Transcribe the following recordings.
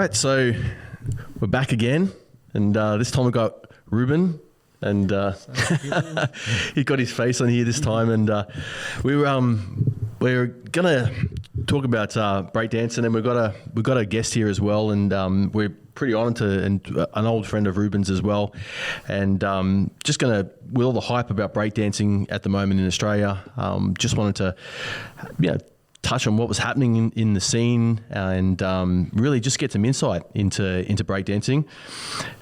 right, so we're back again, and this time we got Reuben, and he got his face on here this time, and we're gonna talk about breakdancing, and we've got a guest here as well, and we're pretty honoured to, and an old friend of Reuben's as well, and just gonna, with all the hype about breakdancing at the moment in Australia, just wanted to, touch on what was happening in the scene, and really just get some insight into breakdancing.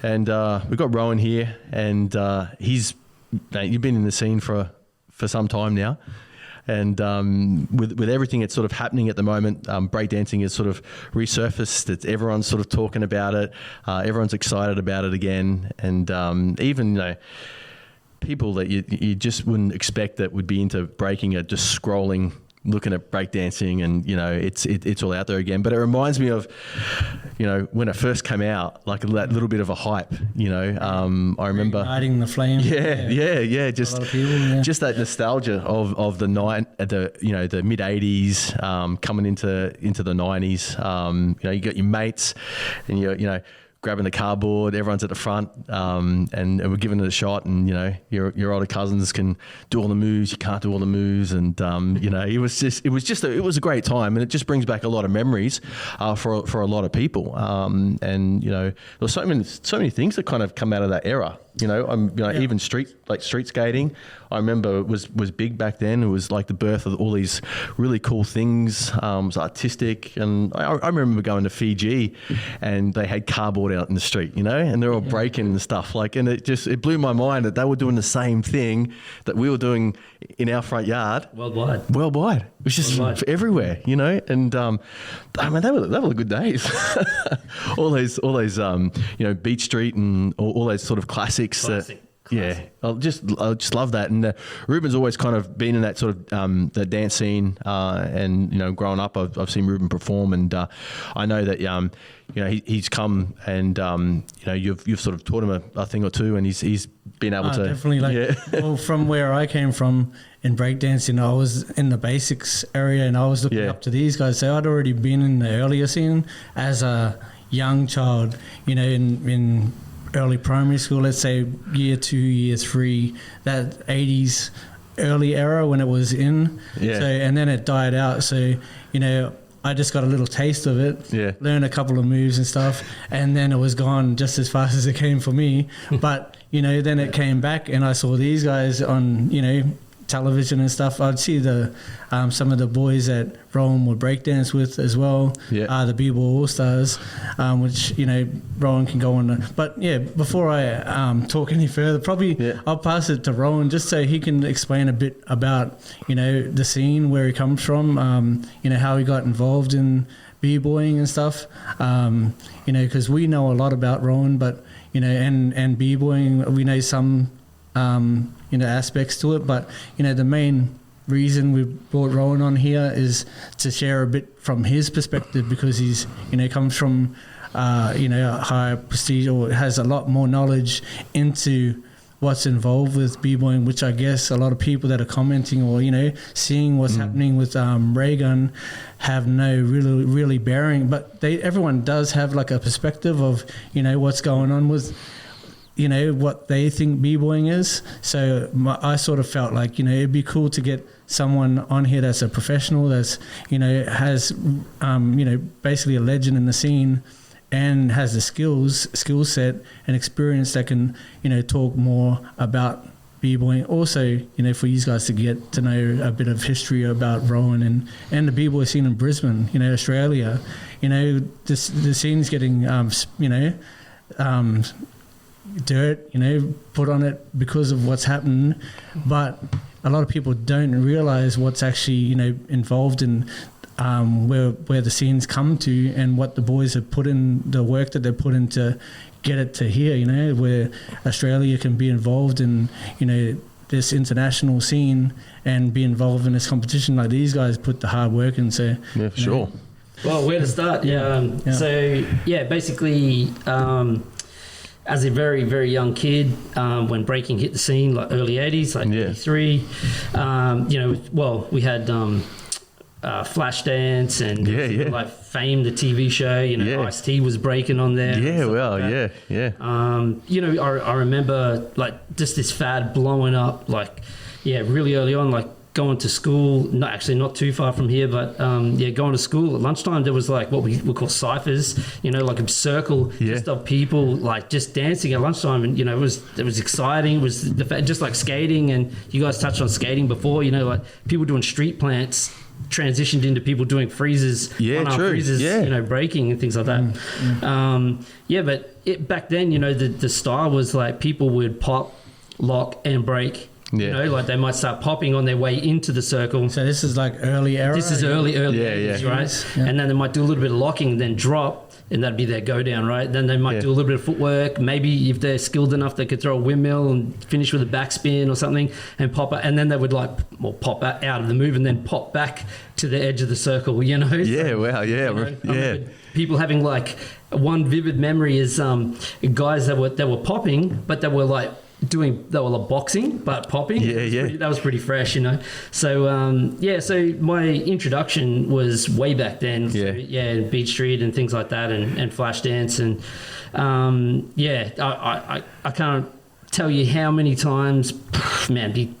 And we've got Reuben here, and you've been in the scene for some time now, and with everything that's sort of happening at the moment, breakdancing has sort of resurfaced. Everyone's sort of talking about it. Everyone's excited about it again, and even people that you just wouldn't expect that would be into breaking are just scrolling, looking at breakdancing, and it's all out there again. But it reminds me of when it first came out, like that little bit of a hype. I remember igniting the flame. Yeah. Just a lot of people, just that nostalgia of the the mid '80s, coming into the '90s. You got your mates, and you're grabbing the cardboard, everyone's at the front, and we're giving it a shot, and your older cousins can do all the moves, you can't do all the moves, and it was a great time, and it just brings back a lot of memories for a lot of people, and there's so many things that kind of come out of that era. Even street skating, I remember was big back then. It was like the birth of all these really cool things. It was artistic, and I remember going to Fiji, and they had cardboard out in the street, and they're all breaking and stuff. And it blew my mind that they were doing the same thing that we were doing in our front yard. Worldwide. It was just everywhere, and they were good days. all those Beach Street and all those sort of classics. Classic. Yeah, I just love that, and Reuben's always kind of been in that sort of the dance scene, and growing up, I've seen Reuben perform, and I know that he's come, and you've sort of taught him a thing or two, and he's been able to definitely well, from where I came from in breakdancing, I was in the basics area, and I was looking up to these guys. So I'd already been in the earlier scene as a young child, in early primary school, let's say year 2, year 3, that 80s early era when it was in. Yeah. So, and then it died out. So, I just got a little taste of it, learned a couple of moves and stuff, and then it was gone just as fast as it came for me. But, then it came back, and I saw these guys on, television and stuff. I'd see the some of the boys that Reuben would breakdance with as well, the Bboy All-Stars, which Reuben can go on. But before I talk any further, probably I'll pass it to Reuben just so he can explain a bit about the scene, where he comes from, how he got involved in b-boying and stuff, because we know a lot about Reuben, but and b-boying, we know some aspects to it, but the main reason we brought Reuben on here is to share a bit from his perspective, because he's comes from a higher prestige, or has a lot more knowledge into what's involved with b-boying, which I guess a lot of people that are commenting or seeing what's happening with Raygun have no really bearing, but everyone does have like a perspective of what's going on with what they think b-boying is. So I sort of felt like, it'd be cool to get someone on here that's a professional, that's, has, basically a legend in the scene, and has the skill set and experience that can, talk more about b-boying. Also, for you guys to get to know a bit of history about Reuben and the b-boy scene in Brisbane, Australia. The scene's getting, dirt, put on it because of what's happened, but a lot of people don't realize what's actually, involved in where the scenes come to, and what the boys have put in, the work that they put in to get it to here, where Australia can be involved in, this international scene and be involved in this competition. Like these guys put the hard work in. So yeah, for sure. Well, where to start? So basically, as a very, very young kid, when breaking hit the scene, like early 80s, like 83, we had Flashdance and like Fame, the TV show. You know, Ice-T was breaking on there. Yeah, well, like you know, I remember like just this fad blowing up, like really early on, like going to school, not too far from here, but going to school at lunchtime, there was like what we would call ciphers, you know, like a circle just of people like just dancing at lunchtime, and you know, it was exciting. It was just like skating, and you guys touched on skating before, you know, like people doing street plants transitioned into people doing freezes, freezes, you know, breaking and things like that. But back then, you know, the style was like people would pop, lock, and break. You know, like they might start popping on their way into the circle. So this is like early era? This is early 80s, right? Yeah. And then they might do a little bit of locking, then drop, and that'd be their go down, right? Then they might do a little bit of footwork. Maybe if they're skilled enough, they could throw a windmill and finish with a backspin or something and pop out. And then they would pop out of the move and then pop back to the edge of the circle, you know? People having like one vivid memory is guys that were popping, but they were like, they were like boxing but popping. That was pretty fresh, you know. So so my introduction was way back then. Beat Street and things like that, and Flashdance, and I can't tell you how many times, man,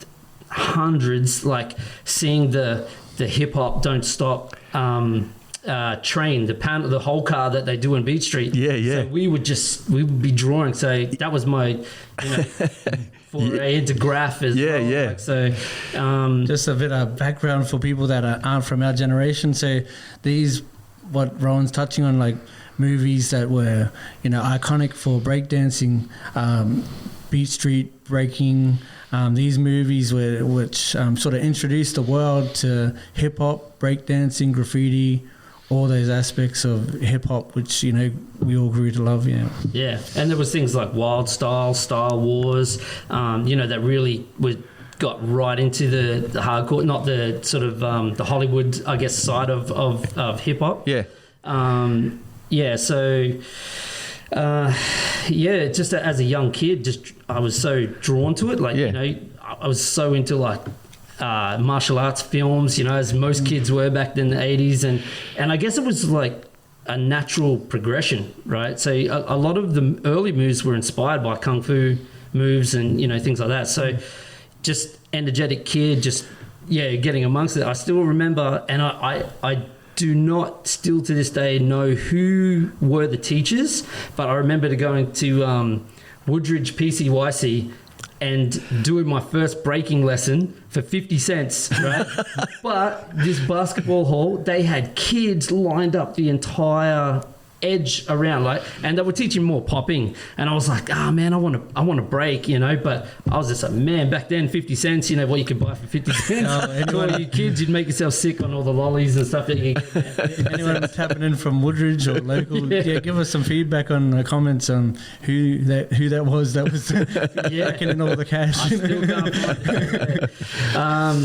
hundreds, like seeing the hip hop Don't Stop train, the whole car that they do in Beat Street. So we would be drawing. So that was my, you know, foray into graph as well. Like, so just a bit of background for people that aren't from our generation. So what Rowan's touching on, like movies that were, you know, iconic for breakdancing, Beat Street, Breaking, these movies which sort of introduced the world to hip hop, breakdancing, graffiti, all those aspects of hip hop, which, you know, we all grew to love. And there was things like Wild Style, Star Wars, you know, that really got right into the hardcore, not the sort of the Hollywood, I guess, side of hip hop. Just as a young kid, I was so drawn to it. Like, you know, I was so into like martial arts films, you know, as most kids were back in the 80s, and I guess it was like a natural progression, right? So a lot of the early moves were inspired by kung fu moves and, you know, things like that. So just energetic kid, just getting amongst it. I still remember, and I do not still to this day know who were the teachers, but I remember going to Woodridge PCYC and doing my first breaking lesson for 50 cents, right? But this basketball hall, they had kids lined up the entire edge around, like, and they were teaching more popping, and I was like, man, I want to break, you know. But I was just like, man, back then 50 cents, you know what you could buy for 50 cents. To all you kids, you'd make yourself sick on all the lollies and stuff that you get. Anyone tapping in from Woodridge or local, give us some feedback on the comments on who that was taking in all the cash. I still can't find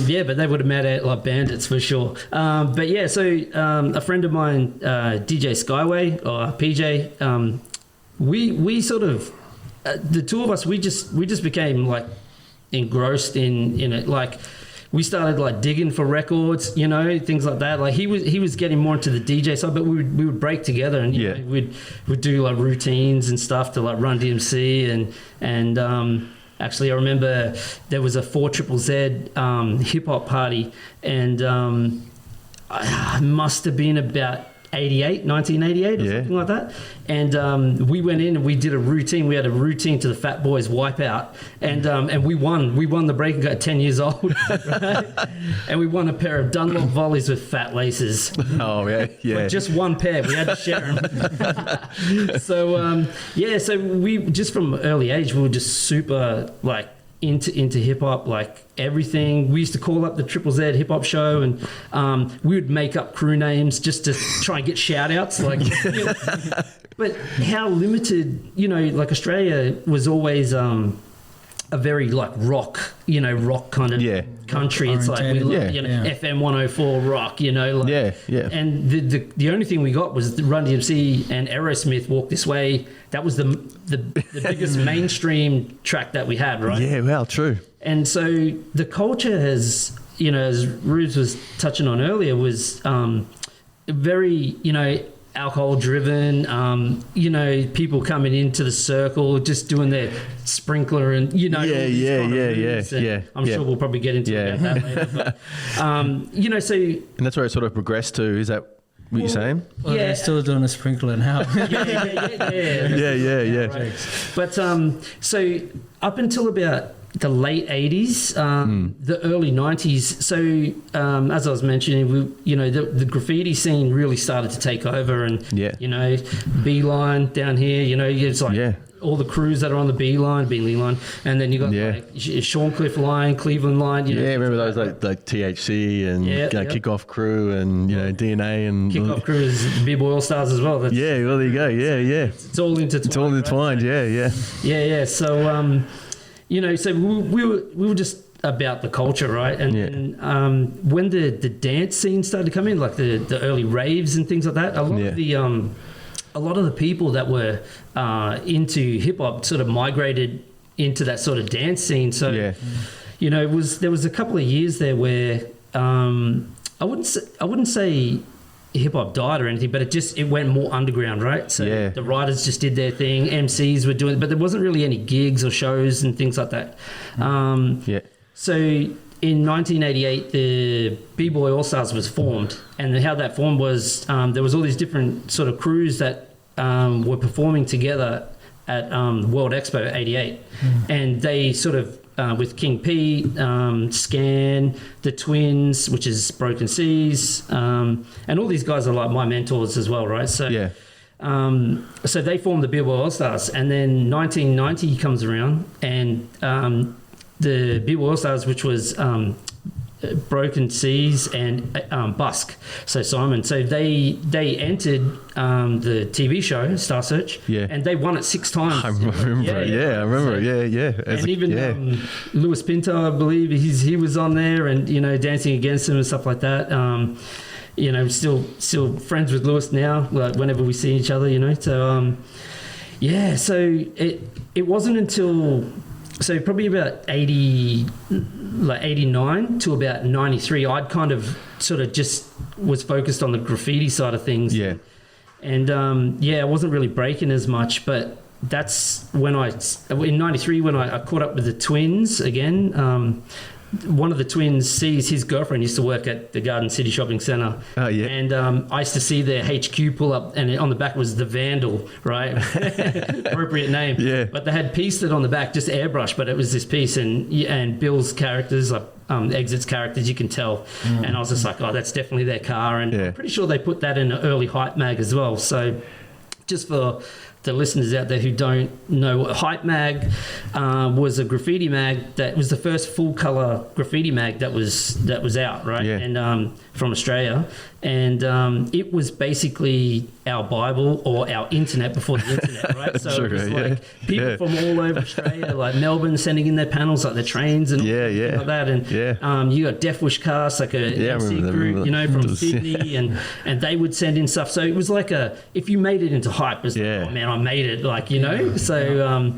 it. But they would have met at like bandits for sure. So a friend of mine, DJ Skyway, or PJ, we sort of the two of us, we just became like engrossed in it. Like we started like digging for records, you know, things like that. Like he was getting more into the DJ side, but we would break together, and you know, we'd do like routines and stuff to like Run DMC and actually I remember there was a 4ZZZ hip hop party, and I must have been about 1988 or something like that, and we went in and we did a routine. We had a routine to the Fat Boys Wipeout, and we won the break and got 10 years old, right? And we won a pair of Dunlop volleys with fat laces. Like just one pair, we had to share them. So we just from early age we were just super like into hip hop, like everything. We used to call up the ZZZ hip hop show, and we would make up crew names just to try and get shout outs. Like, you know, but how limited, you know, like Australia was always a very like rock kind of country. It's like we love, you know, FM 104 rock, you know, like, and the only thing we got was the Run DMC and Aerosmith Walk This Way. That was the biggest mainstream track that we had, right? Yeah, well, true. And so the culture has, you know, as Ruse was touching on earlier, was very, you know, alcohol driven, you know, people coming into the circle just doing their sprinkler and, you know, I'm sure we'll probably get into that later. But, you know, so... And that's where it sort of progressed to, is that what you're saying? Well, they're still doing a sprinkler now. Yeah. But so up until about the late 80s, the early 90s. So as I was mentioning, you know, the graffiti scene really started to take over, and you know, Beeline down here, you know, it's like all the crews that are on the Beeline, and then you got like Shorncliffe line, Cleveland line. You know, remember those like THC and Kickoff Crew and, you know, DNA and Kickoff Crew is Bboy All Stars as well. Well, there you go. It's all intertwined. It's all intertwined. Right? Yeah. So you know, so we were just about the culture, right? And when the dance scene started to come in, like the early raves and things like that, a lot of the people that were into hip hop sort of migrated into that sort of dance scene. So you know, there was a couple of years there where I wouldn't say hip hop died or anything, but it went more underground, right? So the writers just did their thing, MCs were doing it, but there wasn't really any gigs or shows and things like that. So in 1988, the B-Boy All Stars was formed, and how that formed was there was all these different sort of crews that were performing together at World Expo 88, and they sort of with King P, Scan, the Twins, which is Broken Seas, and all these guys are like my mentors as well, right? So so they formed the B-Boy All Stars, and then 1990 comes around, and the B-Boy All Stars, which was Broken Seas and Busk, so Simon. So they entered the TV show Star Search, and they won it 6 times. I remember. I remember. And even Lewis Pinto, I believe, he was on there, and, you know, dancing against him and stuff like that. You know, still friends with Lewis now. Like whenever we see each other, you know. So so it wasn't until. So probably about 89 to about 93, I'd kind of sort of just was focused on the graffiti side of things. And I wasn't really breaking as much, but that's when in 93, when I caught up with the Twins again. One of the Twins sees his girlfriend used to work at the Garden City Shopping Centre. And I used to see their HQ pull up, and on the back was the Vandal, right? Appropriate name. But they had pieced it on the back, just airbrush, but it was this piece, and Bill's characters, like Exit's characters, you can tell. And I was just like, oh, that's definitely their car. And I'm pretty sure they put that in an early Hype mag as well. So just for the listeners out there who don't know, Hype Mag was a graffiti mag that was the first full color graffiti mag that was out, right? And from Australia, and it was basically our Bible or our internet before the internet, right? So it was like people from all over Australia, like Melbourne, sending in their panels, like their trains and like that. And you got Death Wish Cast, like a MC group, you know, from Sydney, and they would send in stuff. So it was like if you made it into Hype, it was like, oh man, I made it, like, you know. So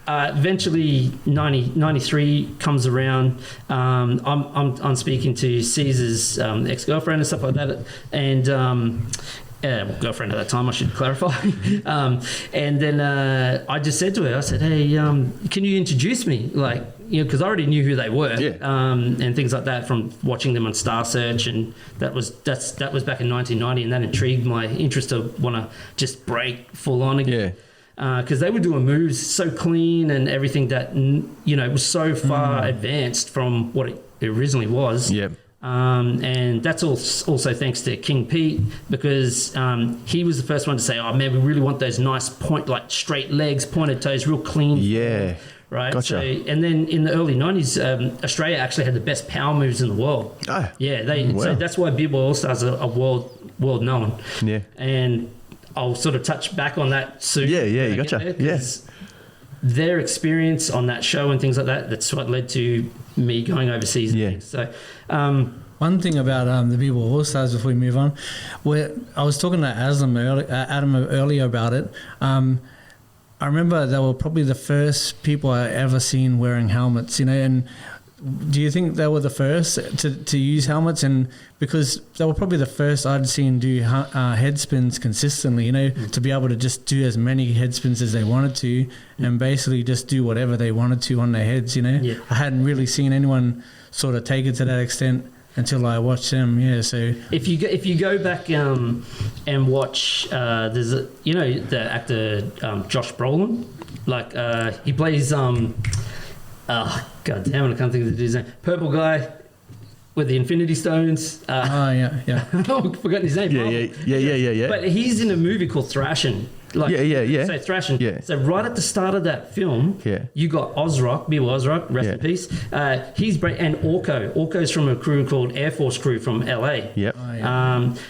eventually 93 comes around. I'm speaking to Caesar's ex-girlfriend and stuff like that, and girlfriend at that time, I should clarify. And then I just said to her, I said, hey, can you introduce me? Like, you know, because I already knew who they were, and things like that from watching them on Star Search, and that was back in 1990, and that intrigued my interest to want to just break full on again. Because they were doing moves so clean and everything that, you know, it was so far advanced from what it originally was. And that's also thanks to King Pete, because he was the first one to say, oh man, we really want those nice like straight legs, pointed toes, real clean. Right. Gotcha. So, and then in the early 90s, Australia actually had the best power moves in the world. So that's why B-Boy All Stars are world known. And I'll sort of touch back on that soon. You gotcha. Their experience on that show and things like that, that's what led to me going overseas. And things. So, one thing about the B-Boy All Stars before we move on, where I was talking to Adam earlier about it. I remember they were probably the first people I ever seen wearing helmets, you know, and do you think they were the first to use helmets? And because they were probably the first I'd seen do head spins consistently, you know, to be able to just do as many head spins as they wanted to and basically just do whatever they wanted to on their heads, you know. Yeah. I hadn't really seen anyone sort of take it to that extent until I watched them. Yeah, so if you go back and watch, there's the actor Josh Brolin, like he plays God damn it, I can't think of his name. Purple guy with the Infinity Stones. yeah. I've forgotten his name. Yeah. But he's in a movie called Thrashin'. Like, yeah. So Thrashin'. Yeah. So right at the start of that film, you got Ozrock, Bboy Ozrock, rest in peace. And Orko. Orko's from a crew called Air Force Crew from LA. Yep.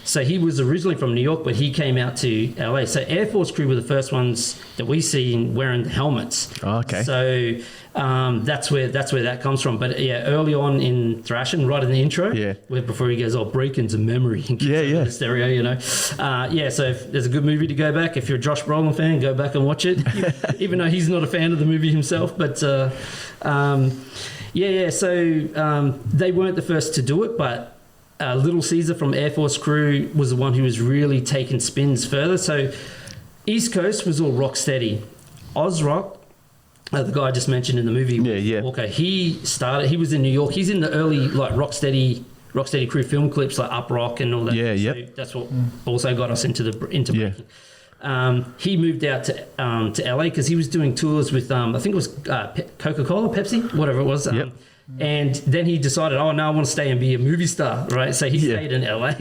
So he was originally from New York, but he came out to LA. So Air Force Crew were the first ones that we seen wearing helmets. Oh, okay. So that's where that comes from. But yeah, early on in Thrashin', right in the intro, before he goes, Breakin's a memory. The stereo, you know. So if there's a good movie to go back. If you're a Josh Brolin fan, go back and watch it. Even though he's not a fan of the movie himself, but So they weren't the first to do it, but Little Caesar from Air Force Crew was the one who was really taking spins further. So East Coast was all rock steady. Ozrock, the guy I just mentioned in the movie, Walker, he was in New York. He's in the early like Rocksteady Crew film clips like Up Rock and all that. So that's what also got us into breaking. He moved out to LA because he was doing tours with I think it was Coca-Cola, Pepsi, whatever it was. And then he decided, I want to stay and be a movie star, right? So he stayed in LA.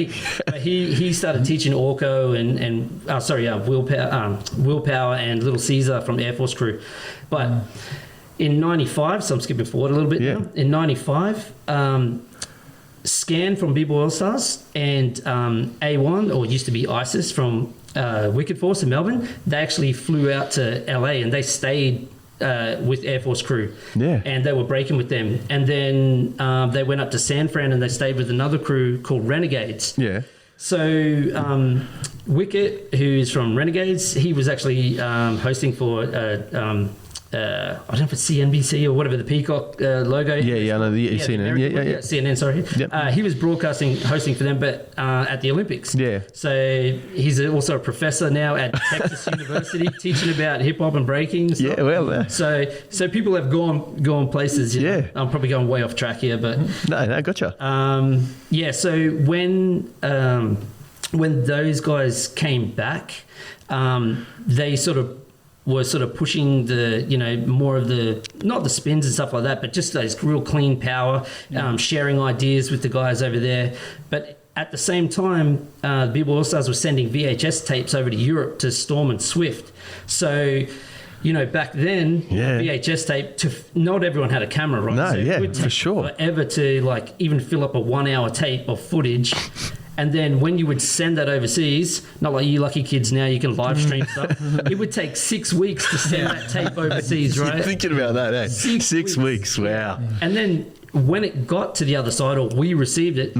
But he started teaching Orko and Willpower and Little Caesar from Air Force Crew. But in 95, so I'm skipping forward a little bit now. In 95, Scan from Bboy Versastyle and A1, or used to be ISIS from Wicked Force in Melbourne, they actually flew out to LA and they stayed with Air Force Crew. And they were breaking with them. And then they went up to San Fran and they stayed with another crew called Renegades. So Wicket, who is from Renegades, he was actually hosting for I don't know if it's CNBC or whatever, the peacock logo. I know CNN. CNN, sorry. He was hosting for them, but at the Olympics. So he's also a professor now at Texas University, teaching about hip hop and breaking. So people have gone places. You know? I'm probably going way off track here, but no, gotcha. So when those guys came back, they were pushing the, more of the, not the spins and stuff like that, but just those real clean power, sharing ideas with the guys over there. But at the same time, Bboy Versastyle was sending VHS tapes over to Europe to Storm and Swift. So, back then, VHS tape, not everyone had a camera, right? No, so it would take for sure. forever to even fill up a 1 hour tape of footage. And then when you would send that overseas, not like you lucky kids now, you can live stream stuff. It would take 6 weeks to send that tape overseas, right? You're thinking about that, eh? 6 weeks, wow. And then when it got to the other side, or we received it,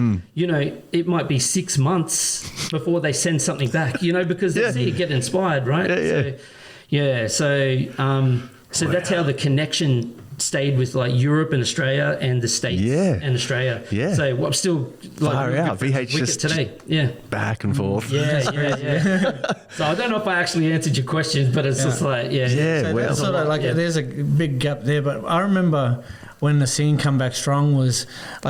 it might be 6 months before they send something back, because they see it get inspired, right? So that's how the connection stayed with Europe and Australia and the States and Australia. So I'm still far out. VHS today. Back and forth. So I don't know if I actually answered your questions, but it's just like there's a big gap there. But I remember when the scene come back strong was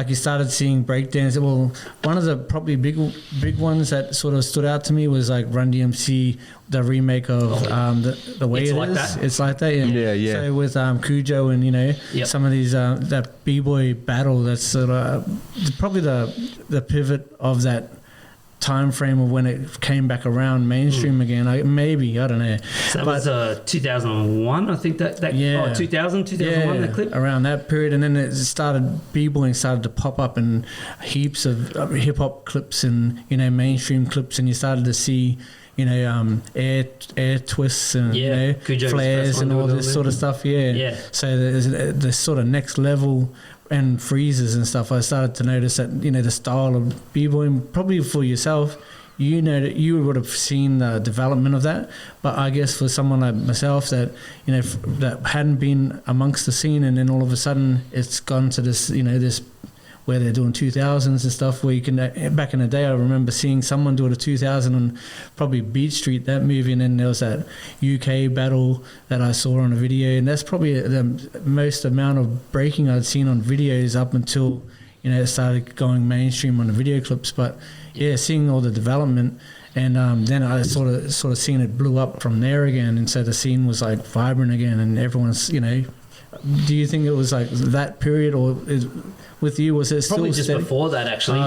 you started seeing breakdance. Well, one of the probably big ones that sort of stood out to me was Run DMC, the remake of the way It's it Like is. That. It's like that. So with Cujo and some of these that b-boy battle, that's sort of probably the pivot of that time frame of when it came back around mainstream again. I don't know. So that was 2001, I think that 2001, that clip? Around that period. And then it started, b-boying started to pop up in heaps of hip-hop clips and, mainstream clips, and you started to see air twists and flares and all this sort of stuff. So there's the sort of next level and freezes and stuff. I started to notice that the style of b-boying, probably for yourself, you know that you would have seen the development of that. But I guess for someone like myself that, you know, that hadn't been amongst the scene, and then all of a sudden it's gone to this, you know, this where they're doing 2000s and stuff, where you can, back in the day I remember seeing someone do the 2000 on probably Beach Street, that movie, and then there was that UK battle that I saw on a video, and that's probably the most amount of breaking I'd seen on videos up until, you know, it started going mainstream on the video clips. But yeah, seeing all the development, and then I sort of seen it blew up from there again, and so the scene was like vibrant again, and everyone's, you know. Do you think it was like that period, or with you, was it still probably just steady? before that actually?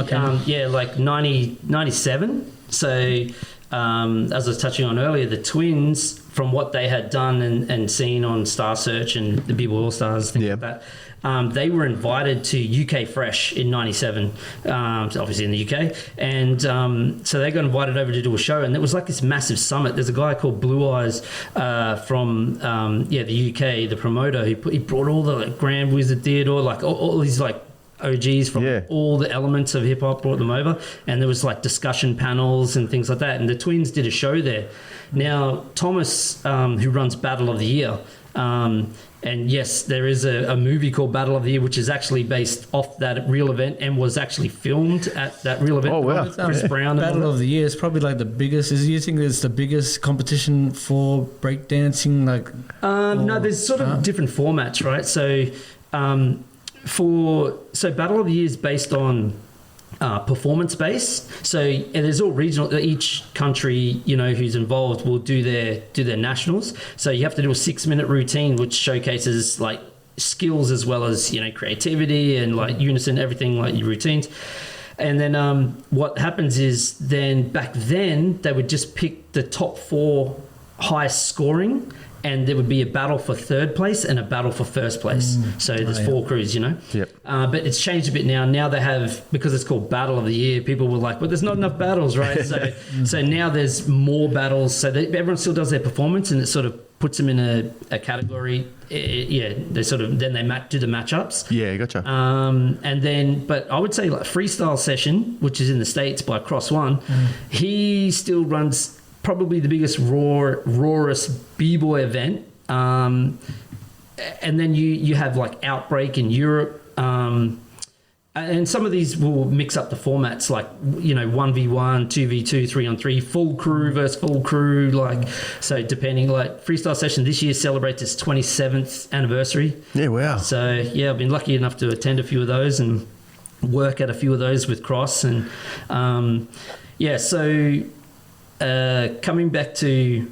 Yeah, like 97. So as I was touching on earlier, the Twins, from what they had done and seen on Star Search and the Bboy All-Stars, things like that, they were invited to UK Fresh in 97, obviously in the UK, and so they got invited over to do a show, and it was like this massive summit. There's a guy called Blue Eyes from the UK, the promoter. He brought all the like Grand Wizard Theodore, like all these like OGs from all the elements of hip hop, brought them over, and there was like discussion panels and things like that. And the Twins did a show there. Now Thomas, who runs Battle of the Year, and yes, there is a movie called Battle of the Year, which is actually based off that real event and was actually filmed at that real event. Oh, wow. Chris Brown. Battle of the Year is probably like the biggest. Do you think it's the biggest competition for breakdancing? Like, no, there's sort of different formats, right? So, Battle of the Year is based on performance based. So there's all regional. Each country, you know, who's involved will do their nationals. So you have to do a 6-minute routine, which showcases like skills as well as, you know, creativity and like unison, everything like your routines. And then what happens is back then they would just pick the top 4 highest scoring, and there would be a battle for third place and a battle for first place. So there's 4 crews, you know. Yep. But it's changed a bit now. Now they have, because it's called Battle of the Year, people were like, well, there's not enough battles, right? So now there's more battles. So everyone still does their performance, and it sort of puts them in a category. They sort of, then they do the matchups. Yeah, gotcha. And then, but I would say like Freestyle Session, which is in the States by Cross One, he still runs probably the biggest rawest b-boy event, and then you have like Outbreak in Europe, and some of these will mix up the formats, like, you know, 1v1, 2v2, 3-on-3, full crew versus full crew, like, so depending, like Freestyle Session this year celebrates its 27th anniversary. Yeah, wow. So yeah, I've been lucky enough to attend a few of those and work at a few of those with Cross, and coming back to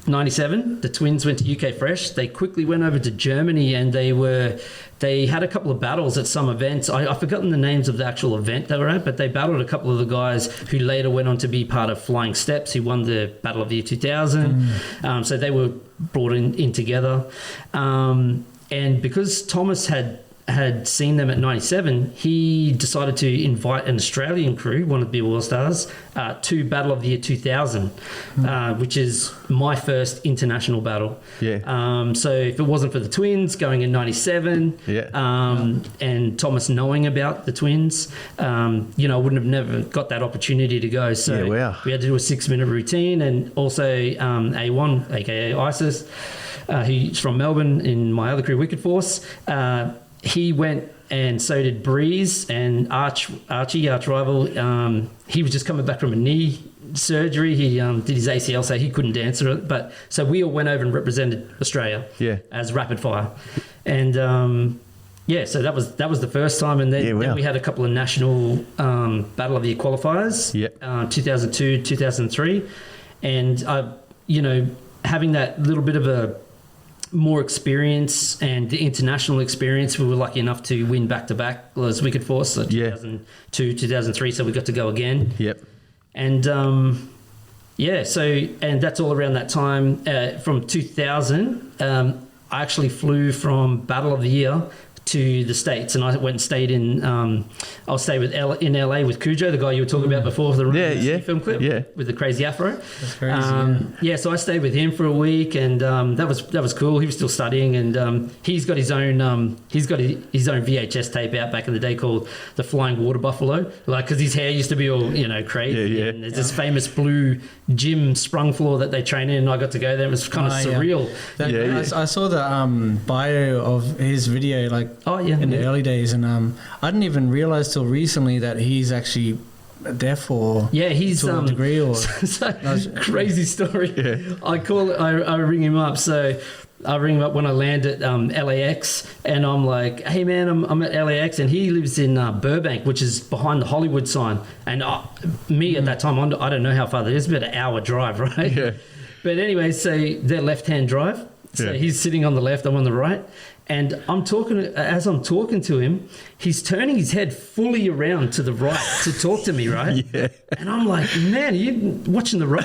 97, the Twins went to UK Fresh. They quickly went over to Germany, and they had a couple of battles at some events. I've forgotten the names of the actual event they were at, but they battled a couple of the guys who later went on to be part of Flying Steps, who won the Battle of the Year 2000. So they were brought in together. And because Thomas had seen them at 97, he decided to invite an Australian crew, one of the Bboy All-Stars, to Battle of the Year 2000, which is my first international battle. Yeah. So if it wasn't for the Twins going in 97, and Thomas knowing about the Twins, you know, I wouldn't have never got that opportunity to go. So we had to do a 6-minute routine, and also A1, aka Isis, who's from Melbourne in my other crew, Wicked Force, he went, and so did Breeze and Archie, arch rival. He was just coming back from a knee surgery. He did his ACL, so he couldn't dance it. But so we all went over and represented Australia as Rapid Fire, and so that was the first time. And then we had a couple of national Battle of the Year qualifiers, 2002, 2003, and you know, having that little bit of a more experience and the international experience, we were lucky enough to win back-to-back as Wicked Force, so 2002, 2003, so we got to go again. And and that's all around that time. From 2000, I actually flew from Battle of the Year to the States, and I went and stayed in. I'll stay in LA with Cujo, the guy you were talking about before, the film clip, with the crazy afro. That's crazy. So I stayed with him for a week, and that was cool. He was still studying, and he's got his own VHS tape out back in the day called The Flying Water Buffalo, like because his hair used to be all crazy. And there's this famous blue gym sprung floor that they train in, and I got to go there. It was kind of surreal. I saw the bio of his video in the early days, and I didn't even realize till recently that he's actually deaf or he's to a degree or crazy story. I ring him up. So I ring him up when I land at LAX, and I'm like, hey man, I'm at LAX, and he lives in Burbank, which is behind the Hollywood sign. And me at that time, I don't know how far that is, about an hour drive, right? Yeah. But anyway, so they're left-hand drive. So he's sitting on the left, I'm on the right. And as I'm talking to him, he's turning his head fully around to the right to talk to me, right? Yeah. And I'm like, man, are you watching the road?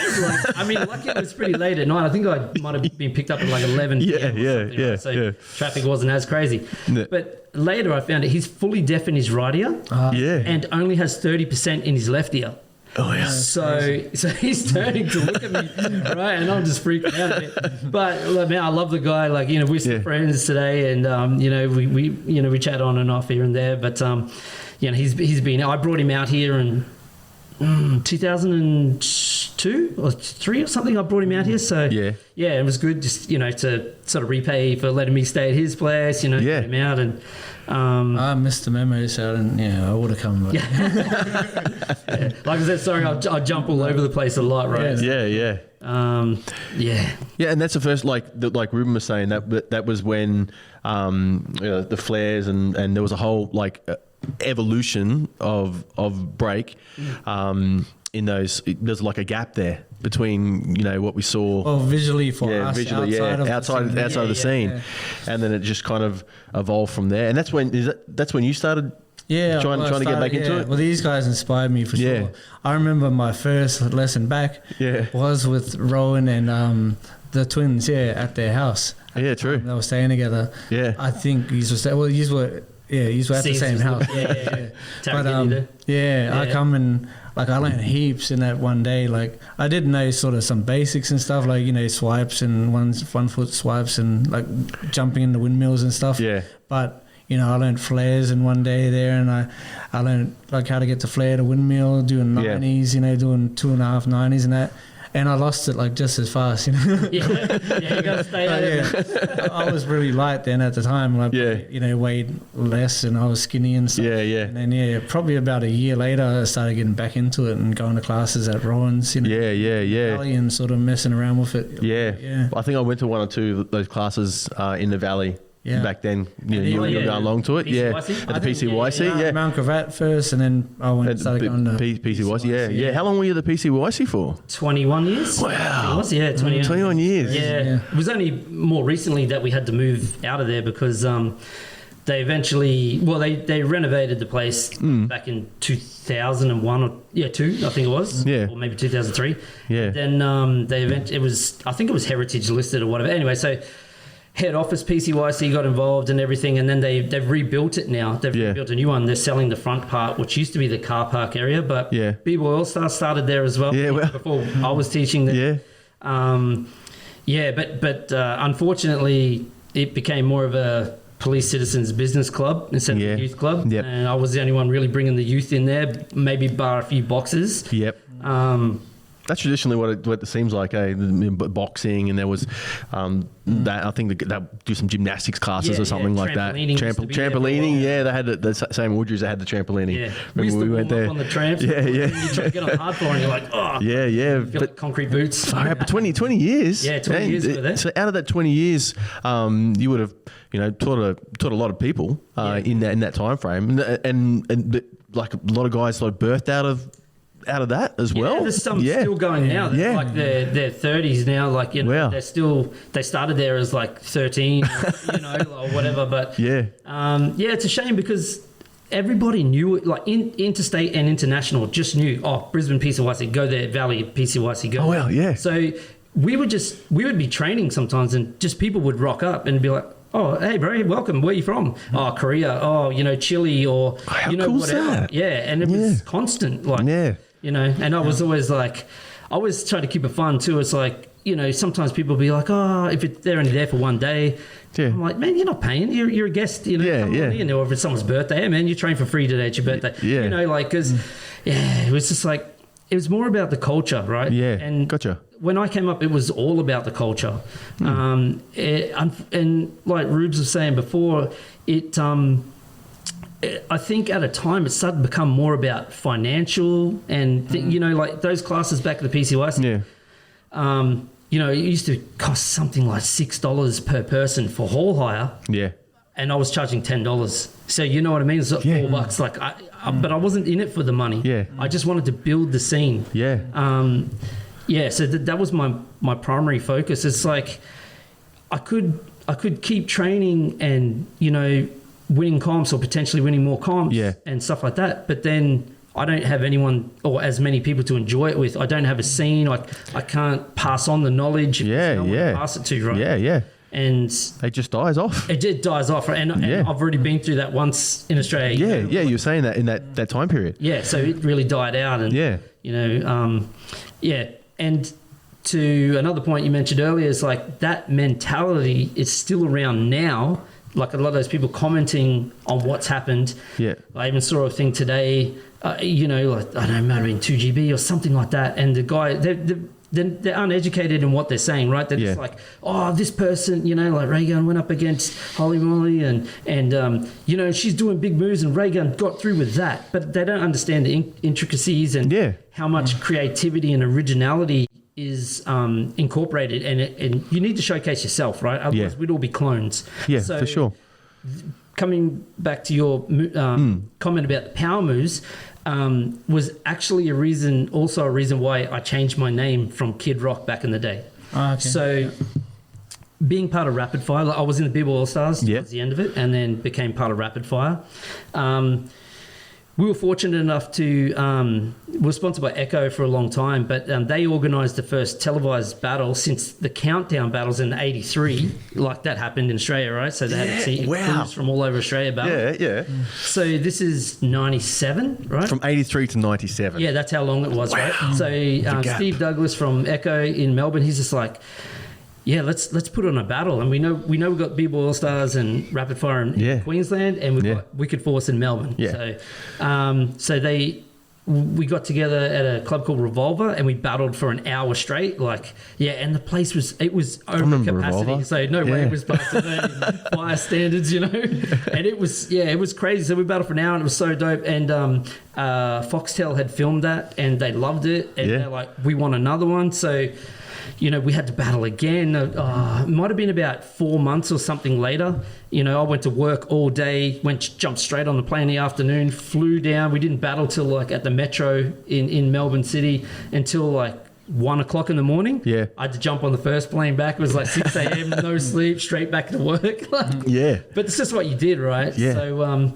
Lucky it was pretty late at night. I think I might have been picked up at 11 p.m. So traffic wasn't as crazy. Yeah. But later I found out he's fully deaf in his right ear and only has 30% in his left ear. Oh yeah. So he's turning to look at me, right? And I'm just freaking out a bit. But man, I love the guy. We're still friends today, and we chat on and off here and there. But he's been. I brought him out here in 2002 or 3 or something. I brought him out here. So it was good. Just to sort of repay for letting me stay at his place. Get him out and. I missed the memo, so I would have come. Like I said, sorry, I jump all over the place a lot, right? Yeah. And that's the first, like Reuben was saying, that was when the flares and there was a whole evolution of break. In those, there's like a gap there between what we saw. Visually for us, outside of the scene, and then it just kind of evolved from there. And that's when you started. Trying to get back into it. Well, these guys inspired me for sure. I remember my first lesson back was with Reuben and the twins. at their house. Oh, true. They were staying together. I think these were at the same house. But I come and I learned heaps in that one day. I did know sort of some basics and stuff, swipes and one foot swipes and jumping in the windmills and stuff. But I learned flares in one day there, and I learned how to get to flare to windmill, doing 90s, doing 2.5 90s and that. And I lost it just as fast, you gotta stay at it. I was really light then at the time, weighed less, and I was skinny and stuff. And then probably about a year later, I started getting back into it and going to classes at Rowan's, Valley, and sort of messing around with it. I think I went to one or two of those classes in the Valley. Back then, you were going along to it, at the PCYC, Mount Gravatt first, and then I went and started going to PCYC, How long were you at the PCYC for? 21 years. Wow. 21 years. Yeah. It was only more recently that we had to move out of there because they eventually, they renovated the place back in 2001 or 2, I think it was, or maybe 2003. Then I think it was heritage listed or whatever. Anyway, so head office PCYC got involved and everything, and then they've rebuilt it now. They've rebuilt a new one. They're selling the front part, which used to be the car park area, but Bboy All-Star started there as well. Before I was teaching there. But unfortunately, it became more of a police citizens business club instead of a youth club. And I was the only one really bringing the youth in there, maybe bar a few boxes. That's traditionally what it seems like, boxing, and there was that I think that do some gymnastics classes or something like that. Trampolining, they had the same Woodries that had the trampolining. We used to went there on the tramps. You try to get on hardcore and you're like, feel like concrete boots. But 20 years. 20 years ago there. So out of that 20 years, you would have taught a lot of people in that time frame, and like a lot of guys birthed out of that as well. There's some still going now. They're 30s now. They started there as 13, or whatever. But it's a shame because everybody knew it. Interstate and international just knew. Oh, Brisbane PCYC, go there. Valley PCYC, go. Oh well, So we would be training sometimes, and just people would rock up and be like, oh, hey, bro, welcome. Where are you from? Oh, Korea. Oh, Chile or, How cool is whatever. that? Yeah, and it was constant. Like, and I was always like, I always try to keep it fun too. It's like, sometimes people be like, oh, if they're only there for one day. Yeah. I'm like, man, you're not paying. You're a guest. Come on in. Or if it's someone's birthday, hey, man, you train for free today. It's your birthday. Yeah. Because, it was just like, it was more about the culture, right? Yeah, and gotcha. When I came up, it was all about the culture. And like Rubes was saying before, I think at a time it started to become more about financial and, like those classes back at the PCYC. Yeah. It used to cost something like $6 per person for hall hire. Yeah. And I was charging $10. So you know what I mean? It's like $4. Like, but I wasn't in it for the money. Yeah. I just wanted to build the scene. Yeah. So that was my primary focus. It's like I could keep training and winning comps or potentially winning more comps and stuff like that. But then I don't have anyone or as many people to enjoy it with. I don't have a scene. I can't pass on the knowledge. No one to pass it to, right? Yeah. And it just dies off. It dies off, and I've already been through that once in Australia. You were saying that in that time period. Yeah, so it really died out, and and to another point you mentioned earlier is like that mentality is still around now. Like a lot of those people commenting on what's happened. Yeah, I even saw a thing today. Like I don't know, might have been 2GB or something like that, and the guy they're uneducated in what they're saying, right? They're just like, oh, this person, like Raygun went up against Holly Molly and she's doing big moves and Raygun got through with that. But they don't understand the intricacies and how much creativity and originality is incorporated. And you need to showcase yourself, right? Otherwise, we'd all be clones. Yeah, so, for sure. Coming back to your comment about the power moves, was actually a reason why I changed my name from Kid Rock back in the day. Oh, okay. So being part of Rapid Fire, I was in the Bboy All-Stars towards the end of it and then became part of Rapid Fire. We were fortunate enough to, we were sponsored by Echo for a long time, but they organised the first televised battle since the Countdown battles in '83. Like that happened in Australia, right? So they had to see crews from all over Australia battle. Yeah. So this is 97, right? From 83 to 97. Yeah, that's how long it was, right? So Steve Douglas from Echo in Melbourne, he's just like, yeah, let's put on a battle, and we know we've got Bboy All-Stars and Rapid Fire in Queensland, and we've got Wicked Force in Melbourne. Yeah. So we got together at a club called Revolver, and we battled for an hour straight. And the place was over capacity, Revolver. So no way it was past the fire standards, And it was crazy. So we battled for an hour, and it was so dope. And Foxtel had filmed that, and they loved it, and they're like, we want another one. So we had to battle again. It might have been about 4 months or something later. I went to work all day, jumped straight on the plane in the afternoon, flew down. We didn't battle till like at the Metro in Melbourne City until like 1 o'clock in the morning. Yeah. I had to jump on the first plane back. It was like 6 a.m., no sleep, straight back to work. But it's just what you did, right? Yeah. So,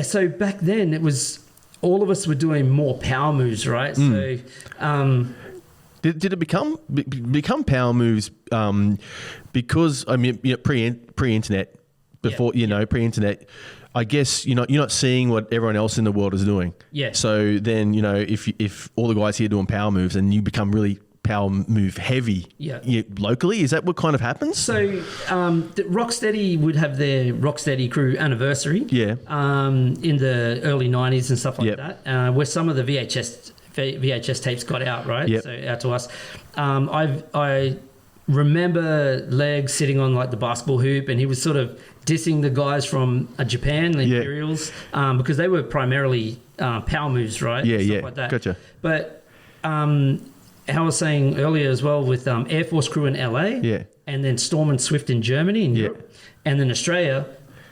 so back then it was, all of us were doing more power moves, right? So, Did it become power moves because pre-internet, pre-internet, I guess you're not seeing what everyone else in the world is doing. Yeah. So then if all the guys here doing power moves and you become really power move heavy locally, is that what kind of happens? So Rocksteady would have their Rocksteady crew anniversary in the early 90s and stuff like that, where some of the VHS tapes got out, right? So out to us. I remember Leg sitting on like the basketball hoop, and he was sort of dissing the guys from Japan, the Imperials, because they were primarily power moves, right? Stuff like that. Gotcha. But I was saying earlier as well with Air Force crew in LA, and then Storm and Swift in Germany and Europe, and then Australia.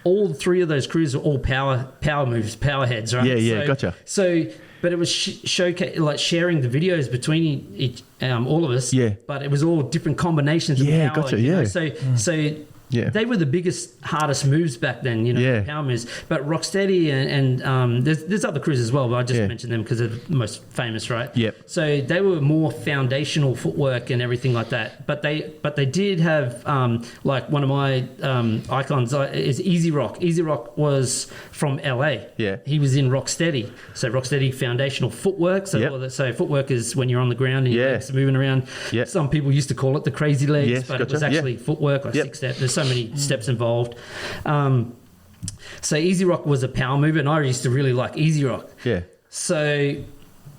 All three of those crews are all power moves, power heads, right? Gotcha. So. But it was sharing the videos between all of us. Yeah. But it was all different combinations of power. Gotcha. So they were the biggest, hardest moves back then, you know, power moves. But Rocksteady and there's other crews as well, but I just mentioned them because they're the most famous, right? Yep. So they were more foundational footwork and everything like that. But they did have like one of my icons is Easy Rock. Easy Rock was from LA. Yeah. He was in Rocksteady. So Rocksteady foundational footwork. So so footwork is when you're on the ground and your legs are moving around. Yep. Some people used to call it the crazy legs, but it was actually footwork, like 6 steps. There's so many steps involved. So Easy Rock was a power move, and I used to really like Easy Rock. Yeah. So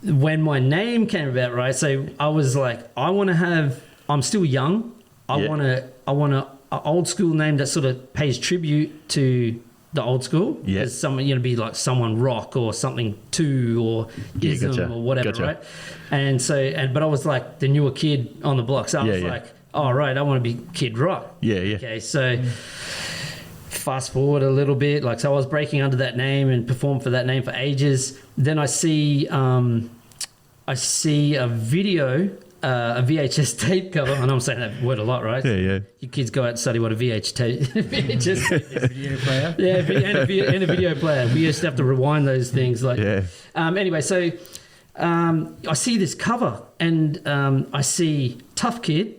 when my name came about, right? So I was like, I'm still young. I want an old school name that sort of pays tribute to the old school. Yeah. As someone, you know, be like someone rock or something two or ism or whatever, right? And so, but I was like the newer kid on the block. So I was like, oh, right, I want to be Kid Rock. Yeah. Okay, so fast forward a little bit. Like, so I was breaking under that name and performed for that name for ages. Then I see a video, a VHS tape cover. I know I'm saying that word a lot, right? Yeah. You kids go out and study what a VHS tape is. Video player. Yeah, and a video player. We used to have to rewind those things. Like, anyway, so I see this cover and I see Tough Kid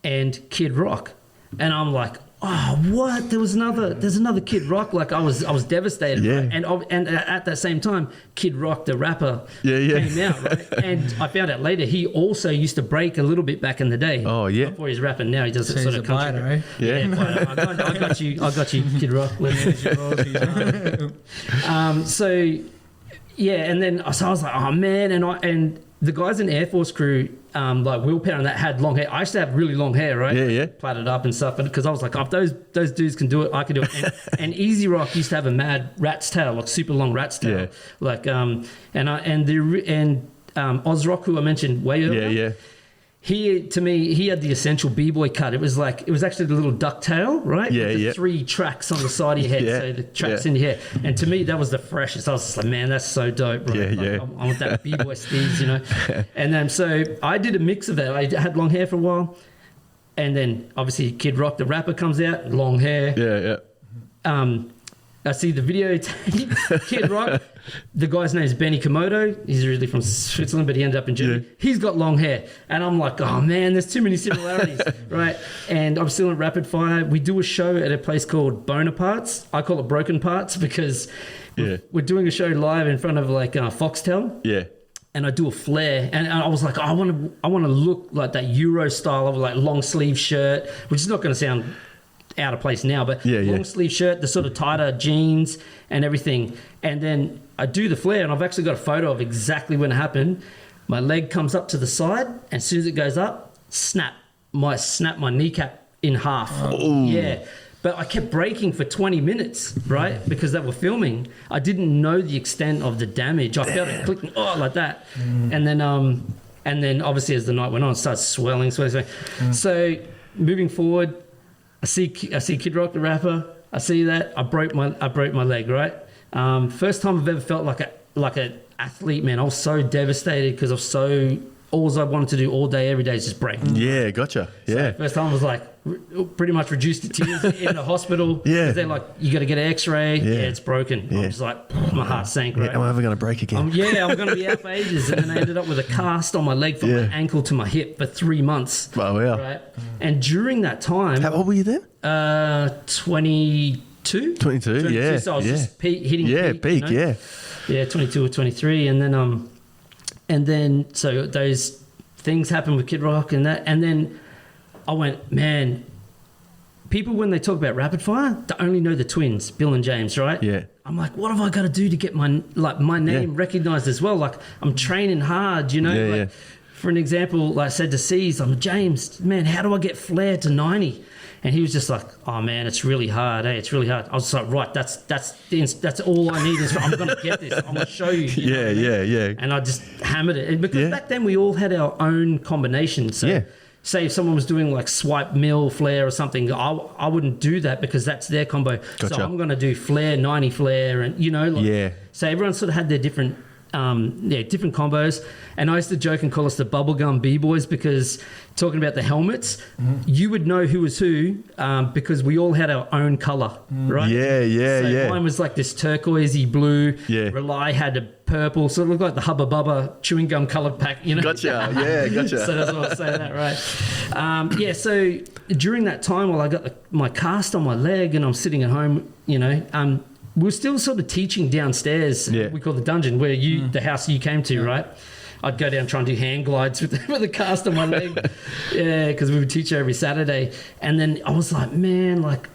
and Kid Rock, and I'm like, oh, what? There's another Kid Rock. Like I was devastated. Yeah. Right? And at that same time, Kid Rock the rapper came out. Right? And I found out later he also used to break a little bit back in the day. Oh yeah. Before he's rapping now, he does it sort of country. Blighter, right? Yeah. I got you, Kid Rock. So yeah, and then so I was like, oh man, and the guys in Air Force crew, like Willpower and that, had long hair. I used to have really long hair, right? Yeah. Plaited up and stuff. Because I was like, oh, if those dudes can do it, I can do it. And Easy Rock used to have a mad rat's tail, like super long rat's tail. Yeah. Like Oz Rock, who I mentioned way earlier. Yeah. He had the essential b-boy cut. It was actually the little ducktail, right? Yeah, With the 3 tracks on the side of your head, so the tracks in your hair. And to me, that was the freshest. I was just like, man, that's so dope, bro. I want that b-boy steez, you know. And then so I did a mix of that. I had long hair for a while, and then obviously Kid Rock, the rapper, comes out, long hair. Yeah. I see the video tape, Kid Rock. The guy's name is Benny Komodo. He's originally from Switzerland, but he ended up in Germany. Yeah. He's got long hair. And I'm like, oh man, there's too many similarities, right? And I'm still in Rapid Fire. We do a show at a place called Bonapartes. I call it Broken Parts because we're doing a show live in front of like Foxtel. Yeah. And I do a flare, and I was like, I want to look like that Euro style of like long sleeve shirt, which is not going to sound out of place now, but long sleeve shirt, the sort of tighter jeans and everything. And then I do the flare, and I've actually got a photo of exactly when it happened. My leg comes up to the side, and as soon as it goes up, snap my kneecap in half. Oh. Yeah. But I kept breaking for 20 minutes, right? Because they were filming. I didn't know the extent of the damage. I felt it clicking, like that. And then obviously as the night went on, it started swelling. So moving forward, I see Kid Rock the rapper. I see that. I broke my leg, right? First time I've ever felt like an athlete, man. I was so devastated because all I wanted to do all day, every day is just break. Yeah, gotcha. Yeah. So first time I was like pretty much reduced to tears in the hospital. Yeah. They're like, you got to get an X-ray. Yeah, it's broken. Yeah. I'm just like, my heart sank. Right. Am I ever going to break again? I'm going to be out for ages. And then I ended up with a cast on my leg from my ankle to my hip for 3 months. Oh, yeah. Right. And during that time, how old were you then? 22. 22. Yeah. So I was just hitting peak. You know? Yeah, 22 or 23, and then so those things happened with Kid Rock and that, and then I went, man, people when they talk about Rapid Fire, they only know the twins, Bill and James, right? Yeah. I'm like, what have I got to do to get my name recognized as well? Like, I'm training hard, you know. For an example, like I said to C's, I'm James, man, how do I get flair to 90? And he was just like, oh man, it's really hard, it's really hard. I was like, right, that's all I need. I'm going to get this. I'm going to show you. Yeah. And I just hammered it. And because back then we all had our own combinations. So say if someone was doing like swipe mill flare or something, I wouldn't do that because that's their combo. Gotcha. So I'm going to do flare, 90 flare, and you know, so everyone sort of had their different different combos. And I used to joke and call us the bubblegum B-boys because talking about the helmets, you would know who was who because we all had our own color, right? Yeah. Mine was like this turquoisey blue. Yeah. Relay had a purple, so it looked like the Hubba Bubba chewing gum colored pack, you know? Gotcha. So that's what I was saying that, right? So during that time while I got my cast on my leg and I'm sitting at home, you know, we were still sort of teaching downstairs. Yeah. We call the dungeon where the house you came to, right? I'd go down and try and do hand glides with a cast on my leg. Because we would teach her every Saturday. And then I was like, man, like,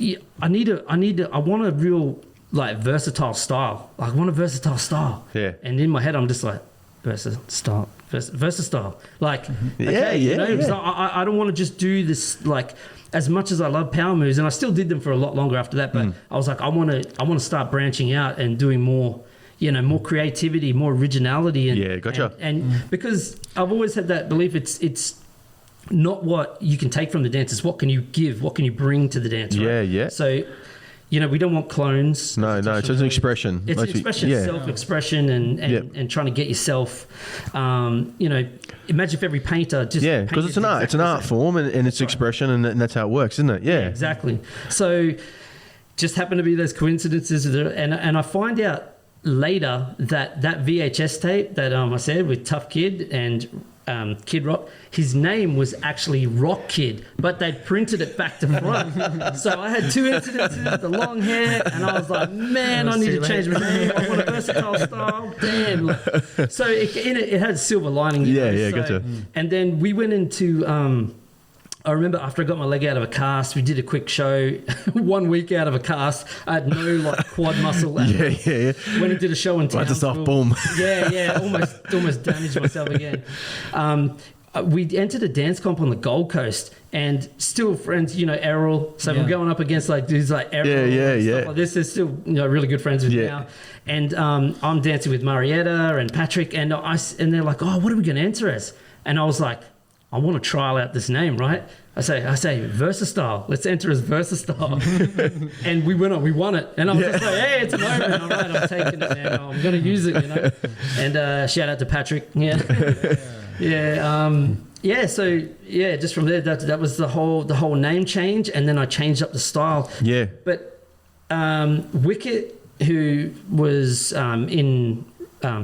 I want a real, like, versatile style. Like, I want a versatile style. Yeah. And in my head, I'm just like, versatile. Like, So I don't want to just do this, like, as much as I love power moves, and I still did them for a lot longer after that, but I was like, I want to start branching out and doing more, you know, more creativity, more originality. And, gotcha. And because I've always had that belief, it's not what you can take from the dance, it's what can you give, what can you bring to the dance, right? Yeah. So, you know, we don't want clones. No, it's an expression. It's an expression, self-expression and trying to get yourself, you know, imagine if every painter just... Yeah, because it's an art. It's an art form and it's expression and that's how it works, isn't it? Yeah. Exactly. So just happen to be those coincidences. And I find out later that VHS tape that I said with Tough Kid and Kid Rock, his name was actually Rock Kid, but they printed it back to front. So I had two incidences, the long hair, and I was like, man, I need to change my name. I want a versatile style. Damn. So it had silver lining. Gotcha. And then we went into... I remember after I got my leg out of a cast, we did a quick show. 1 week out of a cast, I had no like quad muscle. Yeah. Went and did a show in town. Just off, boom. Yeah. Almost damaged myself again. We entered a dance comp on the Gold Coast, and still friends. You know, Errol. So we're going up against like dudes like Errol. And stuff like this. They're still really good friends with now. And I'm dancing with Marietta and Patrick, and they're like, oh, what are we going to enter as? And I was like, I want to trial out this name, right? I say, Versastyle. Let's enter as Versastyle. And we won it. And I was just like, hey, it's an omen. All right, I'm taking it now. I'm going to use it, you know. And shout out to Patrick. Yeah. So just from there, that was the whole name change. And then I changed up the style. Yeah. But Wicket, who was in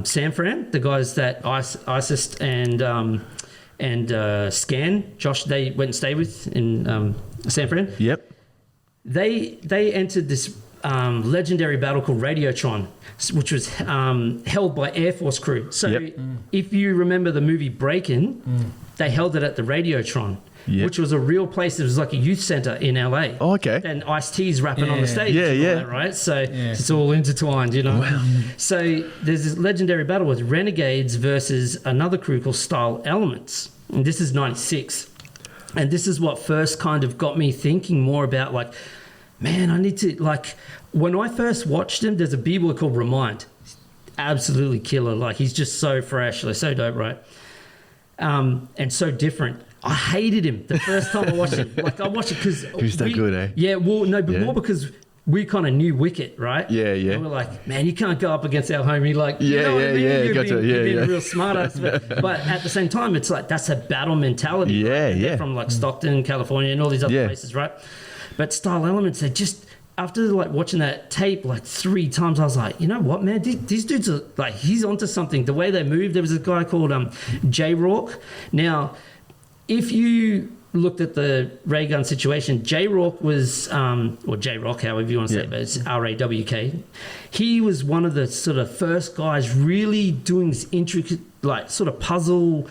San Fran, the guys that Isis and Scan, Josh, they went and stayed with in San Fran. Yep. They entered this legendary battle called Radiotron, which was held by Air Force crew. So if you remember the movie Breakin, they held it at the Radiotron, which was a real place. It was like a youth center in LA. Oh, okay. And Ice-T's rapping on the stage. Yeah. Right? So it's all intertwined, you know. Wow. So there's this legendary battle with Renegades versus another crew called Style Elements. And this is 96. And this is what first kind of got me thinking more about like, man, I need to, like, when I first watched him, there's a B-boy called Remind. Absolutely killer. Like, he's just so fresh. Like, so dope, right? And so different. I hated him the first time I watched him. Like, I watched it because... He was that good, eh? Yeah, well, no, but more because we kind of knew Wicket, right? Yeah. And we're like, man, you can't go up against our homie. Like, you're being a real smart ass. But at the same time, it's like, that's a battle mentality. Yeah. From like Stockton, California, and all these other places, right? But Style Elements, they just... After like watching that tape like 3 times, I was like, you know what, man? These dudes are like, he's onto something. The way they move. There was a guy called J Rourke. Now, if you looked at the Raygun situation, J Rourke was, or J Rock, however you want to say it, but it's RAWK. He was one of the sort of first guys really doing this intricate, like sort of puzzle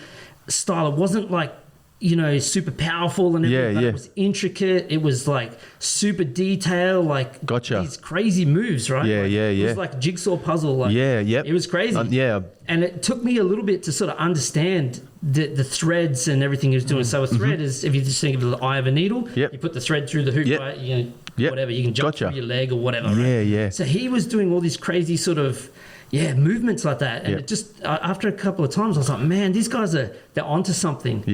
style. It wasn't like, you know, super powerful and everything. But it was intricate. It was like super detailed, like these crazy moves, right? It was like a jigsaw puzzle. Like, it was crazy. And it took me a little bit to sort of understand the threads and everything he was doing. So a thread is, if you just think of the eye of a needle, you put the thread through the hoop, right? You know, whatever, you can jump through your leg or whatever. Right? So he was doing all these crazy sort of movements like that. And it just, after a couple of times, I was like, man, these guys they're onto something.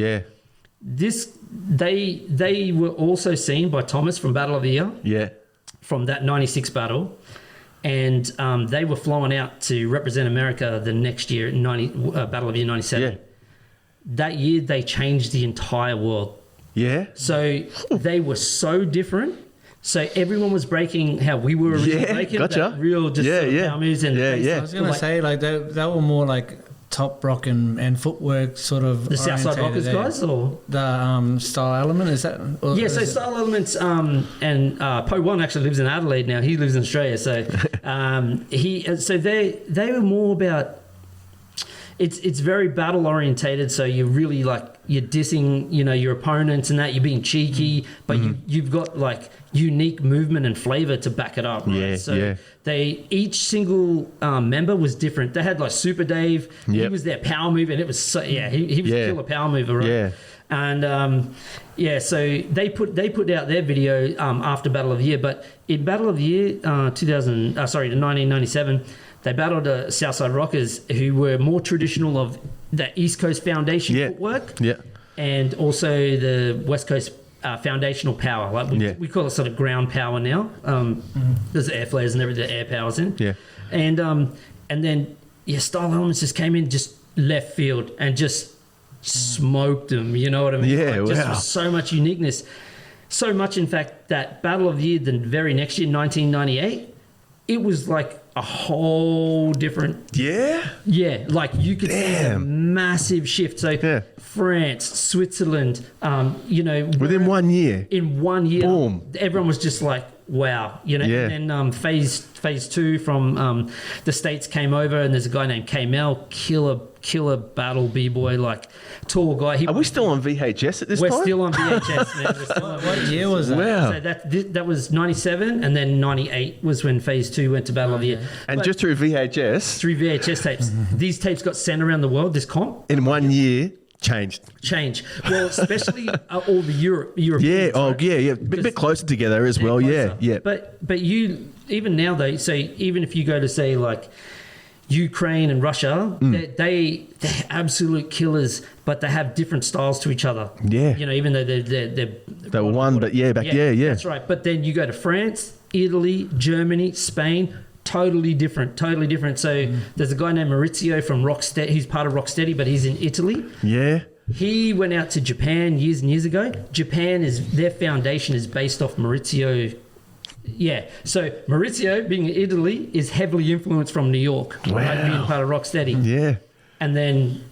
They were also seen by Thomas from Battle of the Year. From that 96 battle. and they were flown out to represent America the next year, Battle of Year 97. Yeah. That year, they changed the entire world. Yeah. So they were so different. So everyone was breaking how we were originally breaking. Gotcha. That real just sort of power moves and yeah. I was going to say, like, they were more like top rock and footwork sort of the Southside Rockers guys, or the style element, is that? Yeah, so Style Elements, and Po One actually lives in Adelaide now. He lives in Australia, so they were more about. It's very battle orientated, so you're really like you're dissing, your opponents and that. You're being cheeky, but you've got like unique movement and flavor to back it up. Right? Yeah, so each single member was different. They had like Super Dave. Yep. He was their power mover, and it was he was a killer power mover, right? Yeah. And so they put out their video after Battle of the Year, but in Battle of the Year 1997. They battled the Southside Rockers, who were more traditional of the East Coast Foundation footwork, and also the West Coast foundational power. Like we call it sort of ground power now. There's air flares and everything, air power's in. Yeah. And then Style Elements just came in just left field and just smoked them. You know what I mean? Yeah, Just with so much uniqueness. So much, in fact, that Battle of the Year, the very next year, 1998, it was like a whole different... Yeah? Yeah, like you could see a massive shift. So France, Switzerland, within 1 year. In 1 year. Boom. Everyone was just like, wow. And then phase two from the States came over, and there's a guy named K-Mel, killer battle B-boy, like tall guy. Are we still on VHS at this time? We're still on VHS, man. We're still on What year was that? Wow. So that was 97, and then 98 was when phase two went to Battle of the Year. And But just through VHS, through VHS tapes. These tapes got sent around the world, this comp. in 1 year, changed. Well, especially all the Europeans. Yeah, right? a bit closer together as well. Closer. Yeah. But you, even now, though, so even if you go to, say, like, Ukraine and Russia, they're absolute killers, but they have different styles to each other. Yeah. Even though they're They were one, but yeah. That's right. But then you go to France, Italy, Germany, Spain, totally different. So there's a guy named Maurizio from Rocksteady. He's part of Rocksteady, but he's in Italy. Yeah. He went out to Japan years and years ago. Their foundation is based off Maurizio. Yeah, so Maurizio, being in Italy, is heavily influenced from New York, right, being part of Rocksteady. Yeah. And then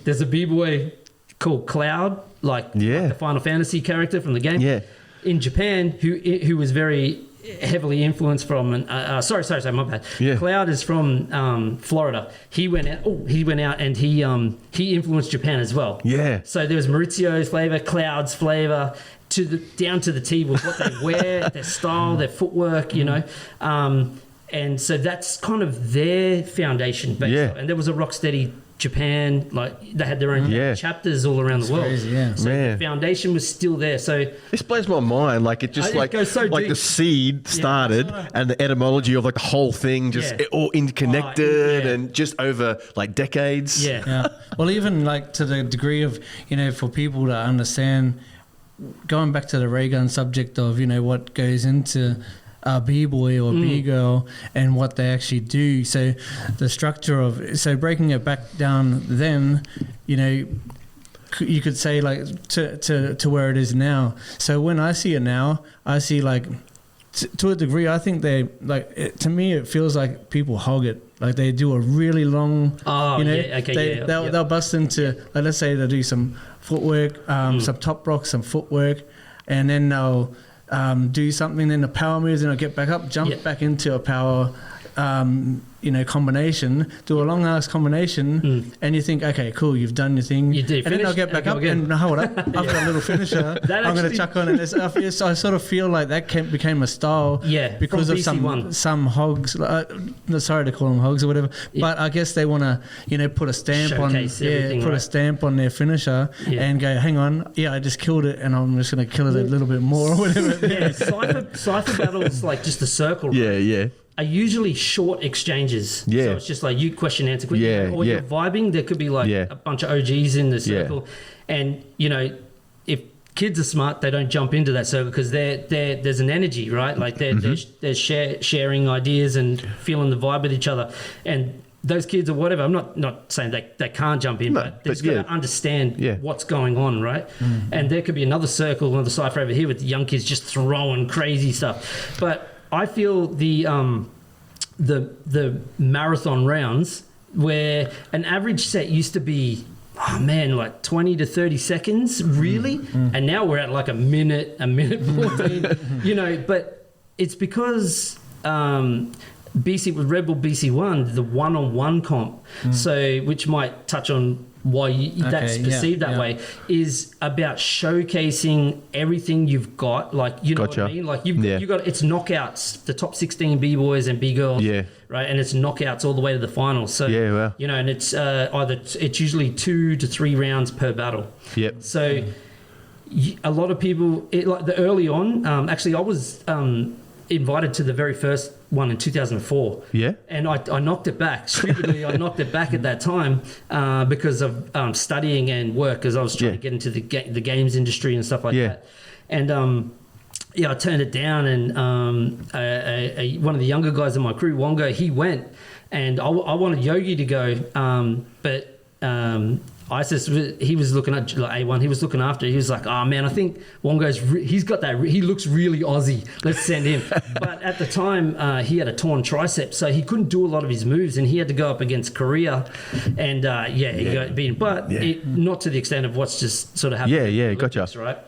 there's a b-boy called Cloud, like the Final Fantasy character from the game. Yeah. In Japan, who was very heavily influenced from. Sorry, my bad. Yeah. Cloud is from Florida. He went out and he influenced Japan as well. Yeah. So there was Maurizio's flavor, Cloud's flavor, down to the T with what they wear, their style, their footwork, and so that's kind of their foundation based on. And there was a Rocksteady Japan, like they had their own chapters all around the world. Crazy, yeah. So the foundation was still there. So this blows my mind. Like it just goes so like deep. the seed started and the etymology of like the whole thing just it all interconnected and just over like decades. Yeah. Well, even like to the degree of, for people to understand, going back to the Raygun subject of, what goes into a B-boy or B-girl and what they actually do. So the structure of, breaking it back down then, you could say like to where it is now. So when I see it now, I see like, to a degree, I think they like, to me, it feels like people hog it. Like they do a really long, they'll bust into, like, let's say they do some footwork, some top rock, some footwork, and then they'll do something, then the power moves, and they'll get back up, jump back into a power, combination, do a long ass combination, and you think, okay, cool, you've done your thing, and then they'll get back up and hold up, I've got a little finisher, I'm going to chuck on it. I sort of feel like that became a style, because of some hogs. Sorry to call them hogs or whatever, but I guess they want to, put a stamp a stamp on their finisher and go, hang on, I just killed it, and I'm just going to kill it a little bit more or whatever. Cypher battles like just a circle. Right? Are usually short exchanges. So it's just like you question, answer, quick. Or you're vibing. There could be like a bunch of OGs in the circle. And, if kids are smart. They don't jump into that circle because there's an energy, right? Like they're sharing ideas and feeling the vibe with each other. And those kids or whatever, I'm not saying they can't jump in, but they've got to understand what's going on, right? And there could be another circle, another cipher over here with the young kids just throwing crazy stuff. But I feel the marathon rounds where an average set used to be, oh man, like 20 to 30 seconds, really? And now we're at like a minute 14, you know, but it's because BC with Red Bull BC1, the one-on-one comp, so which might touch on why that's perceived that way, is about showcasing everything you've got. Like, you know what I mean? Like you've got it's knockouts, the top 16 B-boys and B-girls, right? And it's knockouts all the way to the finals. So you know, and it's it's usually 2 to 3 rounds per battle. So a lot of people, like the early on, actually I was invited to the very first one in 2004. And I knocked it back. Stupidly, I knocked it back at that time because of studying and work, because I was trying to get into the games industry and stuff like that. And I turned it down, and one of the younger guys in my crew, Wongo, he went, and I wanted Yogi to go, but Isis, he was looking at like A1. He was looking after it. He was like, "Oh man, I think Wongo's. He's got that. He looks really Aussie. Let's send him." But at the time, he had a torn tricep, so he couldn't do a lot of his moves, and he had to go up against Korea, and he got beaten. But not to the extent of what's just sort of happened. Gotcha. Right.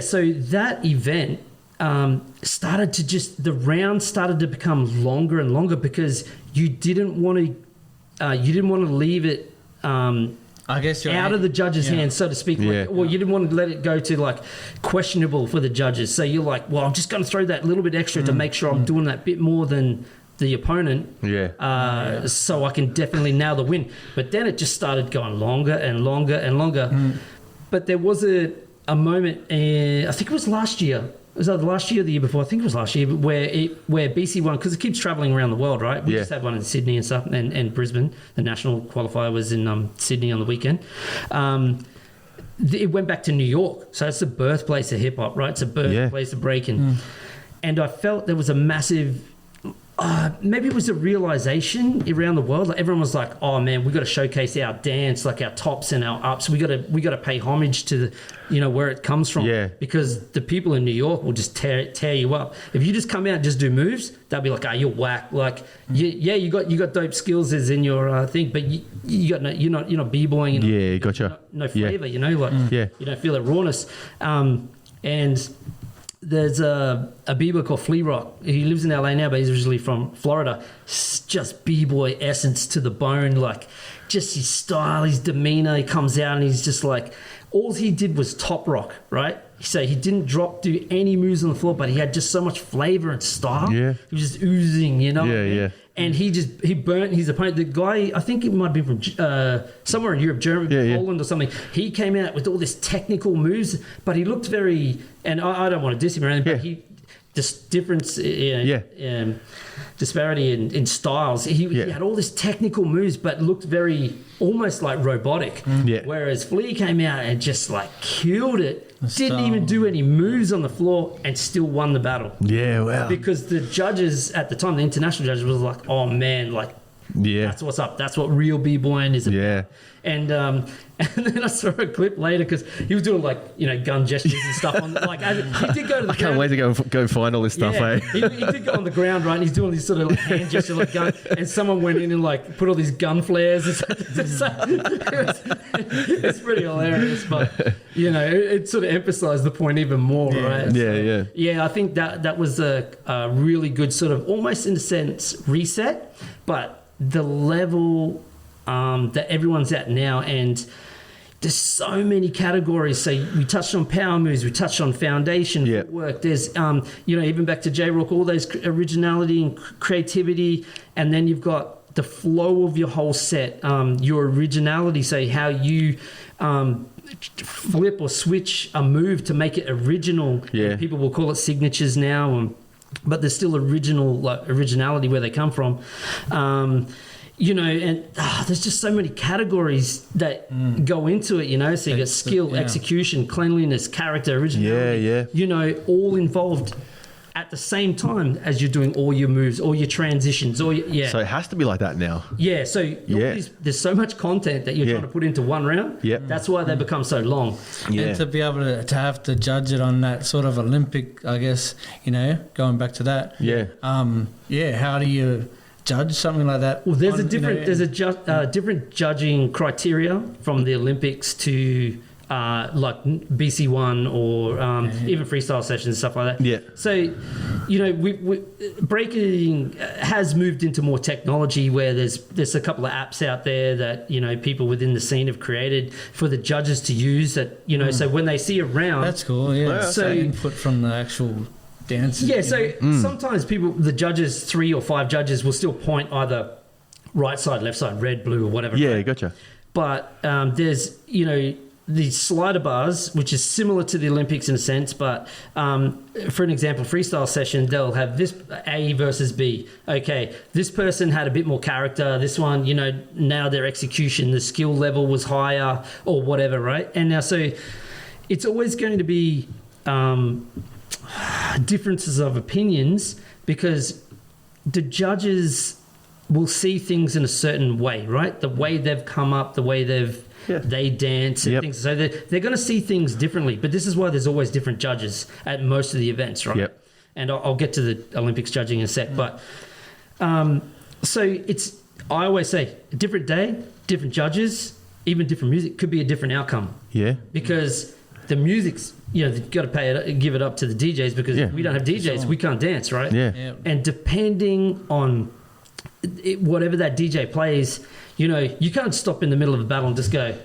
So that event started to the round started to become longer and longer because you didn't want to leave it. I guess you're out of the judges' hands, so to speak. Well, you didn't want to let it go to like questionable for the judges. So you're like, well, I'm just going to throw that little bit extra to make sure I'm doing that bit more than the opponent. So I can definitely nail the win. But then it just started going longer and longer and longer. But there was a moment, I think it was last year. Was that the last year or the year before? I think it was last year, where BC won, because it keeps travelling around the world, right? We just had one in Sydney and stuff, and Brisbane. The national qualifier was in Sydney on the weekend. It went back to New York, so it's the birthplace of hip hop, right? It's a birthplace of breaking. And I felt there was a massive, maybe it was a realization around the world. Like everyone was like, "Oh man, we got to showcase our dance, like our tops and our ups. We got to pay homage to where it comes from, because the people in New York will just tear you up. If you just come out and just do moves, they'll be like, you're whack. Like, you got dope skills as in your thing, but you got you're not b-boying. Gotcha. No flavor, you don't feel that rawness. And there's a b-boy called Flea Rock. He lives in LA now, but he's originally from Florida. Just b-boy essence to the bone, like just his style, his demeanor. He comes out and he's just like, all he did was top rock, right? So he didn't do any moves on the floor, but he had just so much flavor and style. He was just oozing, And he burnt his opponent. The guy, I think it might be from somewhere in Europe, Germany, Poland or something. He came out with all this technical moves, but he looked very, and I don't want to diss him or anything, but he, just difference, disparity in styles. He had all this technical moves, but looked very, almost like robotic. Whereas Flea came out and just like killed it. Didn't even do any moves on the floor and still won the battle. Wow. Because the judges at the time, the international judges, was like, oh man, like, that's what's up. That's what real b-boying is about. And then I saw a clip later because he was doing like gun gestures and stuff on like he did go to the I can't wait to go find all this stuff. He did go on the ground, right? And he's doing these sort of like hand gestures like gun, and someone went in and like put all these gun flares. It's pretty hilarious, but it sort of emphasized the point even more, right? I think that was a really good sort of almost in a sense reset, but the level that everyone's at now, and there's so many categories. So we touched on power moves, we touched on foundation, footwork. There's even back to J-Rock, all those originality and creativity, and then you've got the flow of your whole set, your originality, so how you flip or switch a move to make it original. People will call it signatures now, but there's still originality where they come from. you know, and there's just so many categories that go into it, you know. So you got skill, execution, cleanliness, character, originality. You know, all involved at the same time as you're doing all your moves, all your transitions, all your, So it has to be like that now. Yeah, so there's so much content that you're trying to put into one round. That's why they become so long. And to be able to have to judge it on that sort of Olympic, I guess, you know, going back to that. How do you judge something like that? Well, there's different judging criteria from the Olympics to like BC1 or even freestyle sessions and stuff like that. So, you know, breaking has moved into more technology where there's a couple of apps out there that, you know, people within the scene have created for the judges to use that, you know, so when they see a round. That's cool, So input from the actual dancers. Sometimes the judges, 3 or 5 judges will still point either right side, left side, red, blue or whatever. Gotcha. But there's, you know, the slider bars, which is similar to the Olympics in a sense, but for an example, freestyle session, they'll have this A versus B. Okay, this person had a bit more character. This one, you know, now their execution, the skill level was higher or whatever, right? And now, so it's always going to be differences of opinions because the judges will see things in a certain way, right? The way they've come up, the way they dance and things. So they're going to see things differently. But this is why there's always different judges at most of the events, right? And I'll get to the Olympics judging in a sec. But so I always say, a different day, different judges, even different music could be a different outcome. Because the music's, you know, you've got to give it up to the DJs because if we don't have DJs, we can't dance, right? And depending on whatever that DJ plays, you know, you can't stop in the middle of a battle and just go,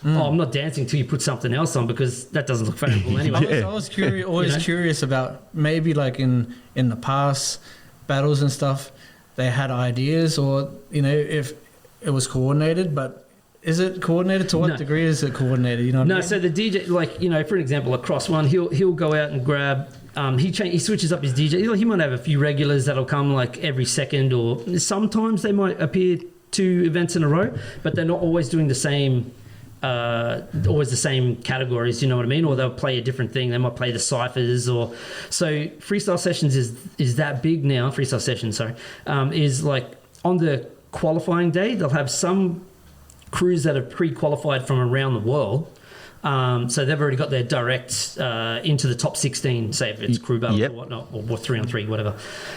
I'm not dancing till you put something else on because that doesn't look favourable anyway. I was curious about maybe like in the past battles and stuff, they had ideas or, you know, if it was coordinated, but is it coordinated? To what degree is it coordinated? You know what I mean? So the DJ, like, you know, for an example, across one, he'll go out and grab. He switches up his DJ. He might have a few regulars that'll come like every second, or sometimes they might appear 2 events in a row, but they're not always doing the same. Always the same categories, you know what I mean? Or they'll play a different thing. They might play the ciphers, or so. Freestyle sessions is that big now. Freestyle sessions, is like on the qualifying day. They'll have some crews that are pre-qualified from around the world. So they've already got their direct into the top 16, say if it's crew battles or whatnot, or 3-on-3, whatever.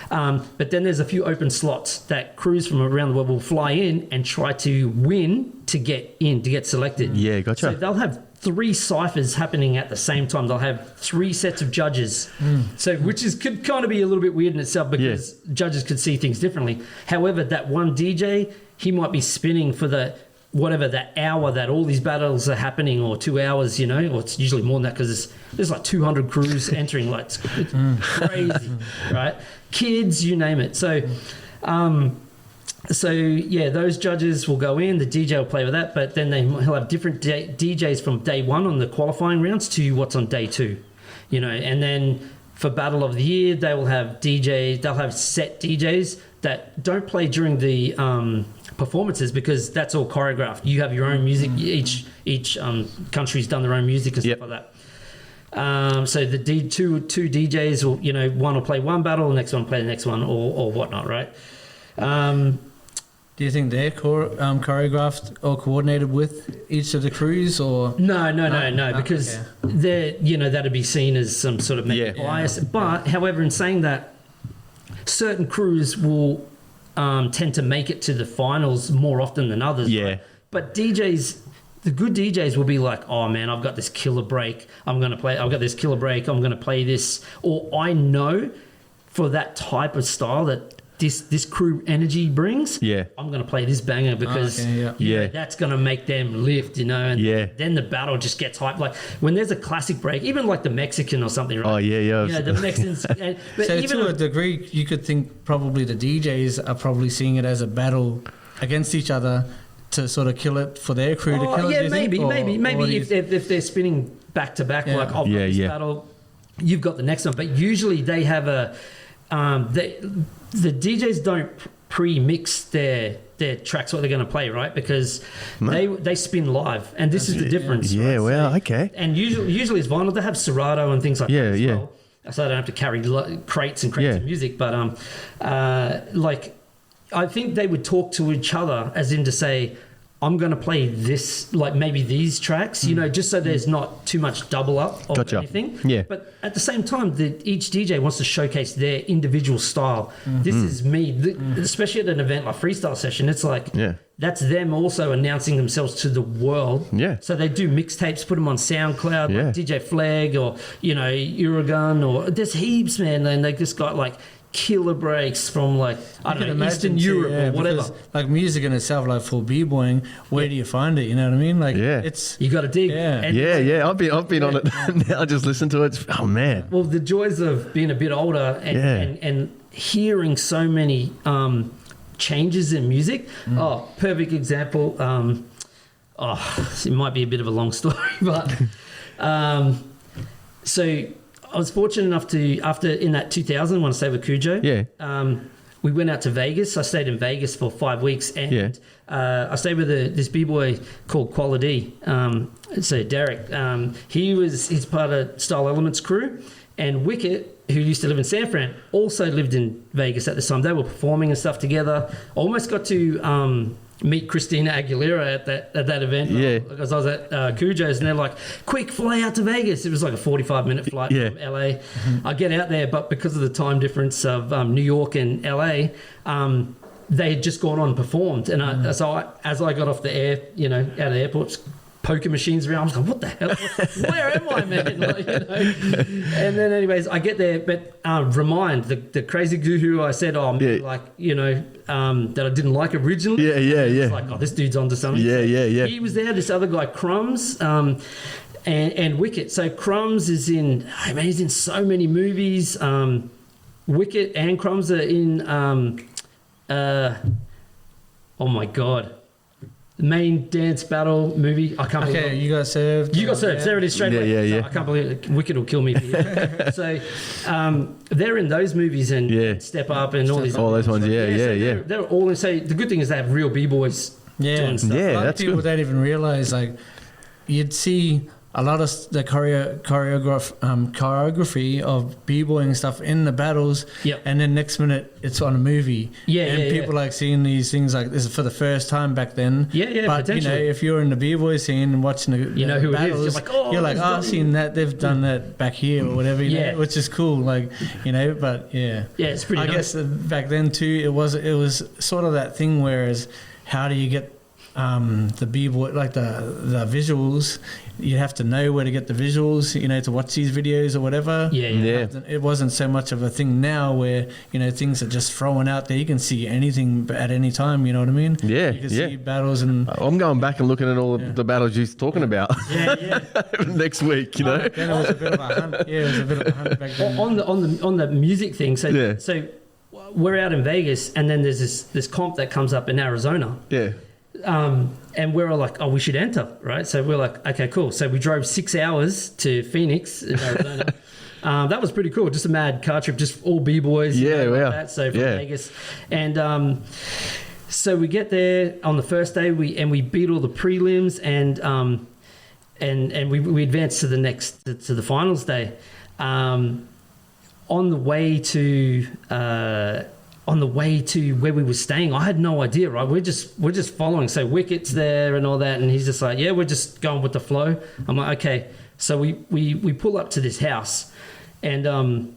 But then there's a few open slots that crews from around the world will fly in and try to win to get in, to get selected. Yeah, gotcha. So they'll have 3 ciphers happening at the same time. They'll have 3 sets of judges. So which could kind of be a little bit weird in itself because judges could see things differently. However, that one DJ, he might be spinning for the hour that all these battles are happening, or 2 hours, you know, or it's usually more than that because there's like 200 crews entering, like it's crazy, right? Kids, you name it. So those judges will go in, the DJ will play with that, but then he'll have different DJs from day 1 on the qualifying rounds to what's on day 2, you know, and then for Battle of the Year, they will have DJs, they'll have set DJs that don't play during the performances because that's all choreographed. You have your own music. Each country's done their own music and stuff like that. So the two DJs will, you know, one will play one battle, the next one will play the next one, or whatnot, right? Do you think they're choreographed or coordinated with each of the crews, or no, because they're, you know, that'd be seen as some sort of bias. But however, in saying that, certain crews will tend to make it to the finals more often than others. Right? But DJs, the good DJs will be like, oh man, I've got this killer break. I've got this killer break. I'm going to play this. Or I know for that type of style that this crew energy brings, I'm going to play this banger because that's going to make them lift, you know, and then the battle just gets hyped. Like when there's a classic break, even like the Mexican or something, right? You know, the Mexicans. But so to a degree, you could think probably the DJs are probably seeing it as a battle against each other to sort of kill it for their crew to kill it. Maybe if they're spinning back to back, like this battle, you've got the next one. But usually they have a the DJs don't pre-mix their tracks, what they're going to play, right? Because they spin live, and this is the difference. Yeah, right? well, okay. And usually it's vinyl. They have Serato and things like that as well. So I don't have to carry crates and crates of music. But like, I think they would talk to each other as in to say, I'm going to play this, like maybe these tracks, you know, just so there's not too much double up of anything. Yeah. But at the same time, each DJ wants to showcase their individual style. This is me, especially at an event like Freestyle Session. It's like, that's them also announcing themselves to the world. Yeah. So they do mixtapes, put them on SoundCloud, like DJ Flag or, you know, Raygun, or there's heaps, man. And they just got like killer breaks from like, I don't know, Eastern Europe or whatever. Because, like music in itself, like for b-boying, where do you find it? You know what I mean? Like, it's you got to dig. I've been on it now. Just listen to it. Oh man. Well, the joys of being a bit older and hearing so many changes in music. Oh, perfect example. It might be a bit of a long story, but so I was fortunate enough to, after in that 2000 when I stayed with Cujo, we went out to Vegas. I stayed in Vegas for 5 weeks, and I stayed with this b-boy called Quality. So Derek, he's part of Style Elements crew, and Wicket, who used to live in San Fran, also lived in Vegas at the time. They were performing and stuff together. Almost got to meet Christina Aguilera at that event. Because I was at Cujo's, and they're like, quick, fly out to Vegas. It was like a 45-minute flight from LA. I get out there, but because of the time difference of New York and LA, they had just gone on and performed. And so as I got off the air, you know, out of the airport, poker machines around. I was like, what the hell? Where am I, man? Like, you know? And then anyways, I get there, but Remind, the crazy dude who I said, like, you know, that I didn't like originally. It's like, this dude's onto something. He was there, this other guy, Crumbs, and Wicket. So Crumbs is he's in so many movies. Wicket and Crumbs are in, oh my God. Main dance battle movie. I can't believe it. You got served. There it is straight away. So I can't believe it. Wicked will kill me. So they're in those movies and Step Up and all those ones. They're all in. So the good thing is they have real b-boys doing stuff. A lot of people don't even realize, like, you'd see a lot of the choreography of b-boying stuff in the battles, and then next minute it's on a movie. People like seeing these things like this for the first time back then. But you know, if you're in the b-boy scene and watching the battles, you're like, I've seen that, they've done that back here or whatever, you know, which is cool. Like, you know, but it's pretty. I guess back then too, it was sort of that thing. Whereas, how do you get the b-boy, like the visuals? You have to know where to get the visuals, you know, to watch these videos or whatever. It wasn't so much of a thing now where, you know, things are just thrown out there. You can see anything at any time, you know what I mean? You can see battles. And I'm going back and looking at all the battles you're talking about next week, you know. Then it was a bit of a hunt. It was a bit of a hunt back then. On the music thing, so we're out in Vegas, and then there's this comp that comes up in Arizona. And we're all like, we should enter, right? So we're like, okay, cool. So we drove 6 hours to Phoenix in Arizona. That was pretty cool. Just a mad car trip, just all b-boys. Like that. So from Vegas. And so we get there on the first day, we beat all the prelims, and we advance to the finals day. On the way to where we were staying, I had no idea, right? We're just following. So Wicket's there and all that, and he's just like, we're just going with the flow. I'm like, okay. So we pull up to this house, and I'm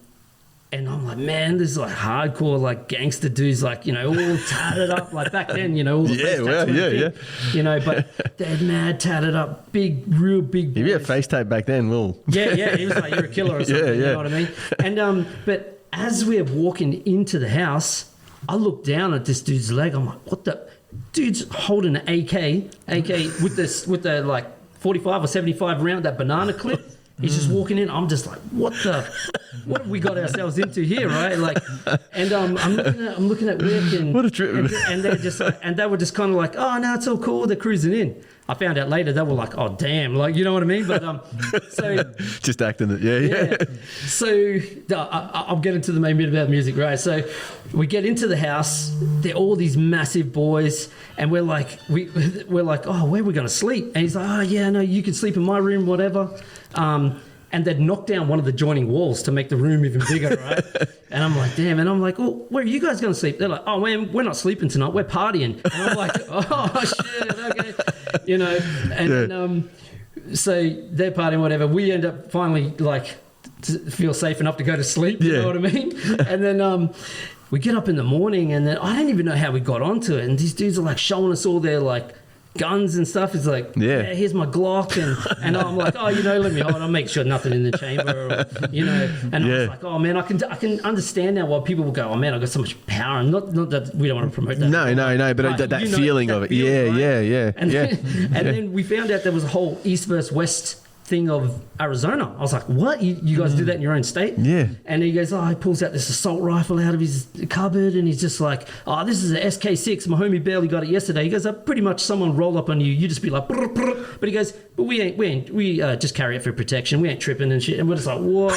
like, man, this is like hardcore, like gangster dudes, like, you know, all tatted up, like back then, you know, all the you know, but they're mad tatted up, real big boys. If you had face tape back then, Will. He was like, you're a killer or something. You know what I mean? And but as we're walking into the house, I look down at this dude's leg. I'm like, what the? Dude's holding an AK with the like 45 or 75 round, that banana clip. He's just walking in. I'm just like, what have we got ourselves into here, right? Like, and I'm looking at Rick, and what a trip. And they're just like, and they were just kind of like, oh no, it's all cool. They're cruising in. I found out later they were like, oh damn, like, you know what I mean? But so just acting it, yeah. So I'll get into the main bit about music, right? So we get into the house, they're all these massive boys, and we're like, oh, where are we gonna sleep? And he's like, oh yeah, no, you can sleep in my room, whatever. And they'd knocked down one of the joining walls to make the room even bigger, right? And I'm like, damn. And I'm like, oh, where are you guys going to sleep? They're like, oh, man, we're not sleeping tonight. We're partying. And I'm like, oh, shit, okay. You know, and then, so they're partying, whatever. We end up finally, like, to feel safe enough to go to sleep, you know what I mean? And then we get up in the morning, and then I don't even know how we got onto it. And these dudes are, like, showing us all their, like, guns and stuff. It's like, yeah, here's my Glock, and I'm like, oh, you know, let me hold. I'll make sure nothing in the chamber, or, you know. And I was like, oh man, I can understand now why people will go, oh man, I got so much power. And not that we don't want to promote that. No, but that feeling of it, yeah. And then we found out there was a whole East versus West thing of Arizona. I was like, what? You guys do that in your own state? Yeah. And he goes, he pulls out this assault rifle out of his cupboard, and he's just like, oh, this is a SK6. My homie barely got it yesterday. He goes, pretty much someone roll up on you, you just be like, brr, brr. But he goes, but we just carry it for protection. We ain't tripping and shit. And we're just like, what?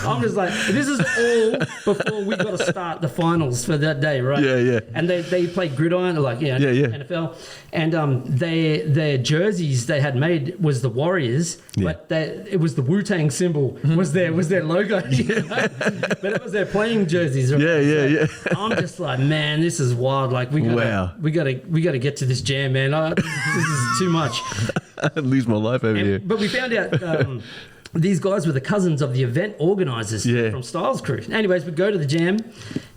I'm just like, this is all before we got to start the finals for that day, right? Yeah. And they played gridiron, like, NFL. And their jerseys they had made was the Warriors, but it was the Wu-Tang symbol was their logo, you know? But it was their playing jerseys, right? Yeah. I'm just like, man, this is wild. Like, we gotta get to this jam, man. This is too much. I'd lose my life over here. But we found out these guys were the cousins of the event organizers from Styles Crew. Anyways, we go to the jam,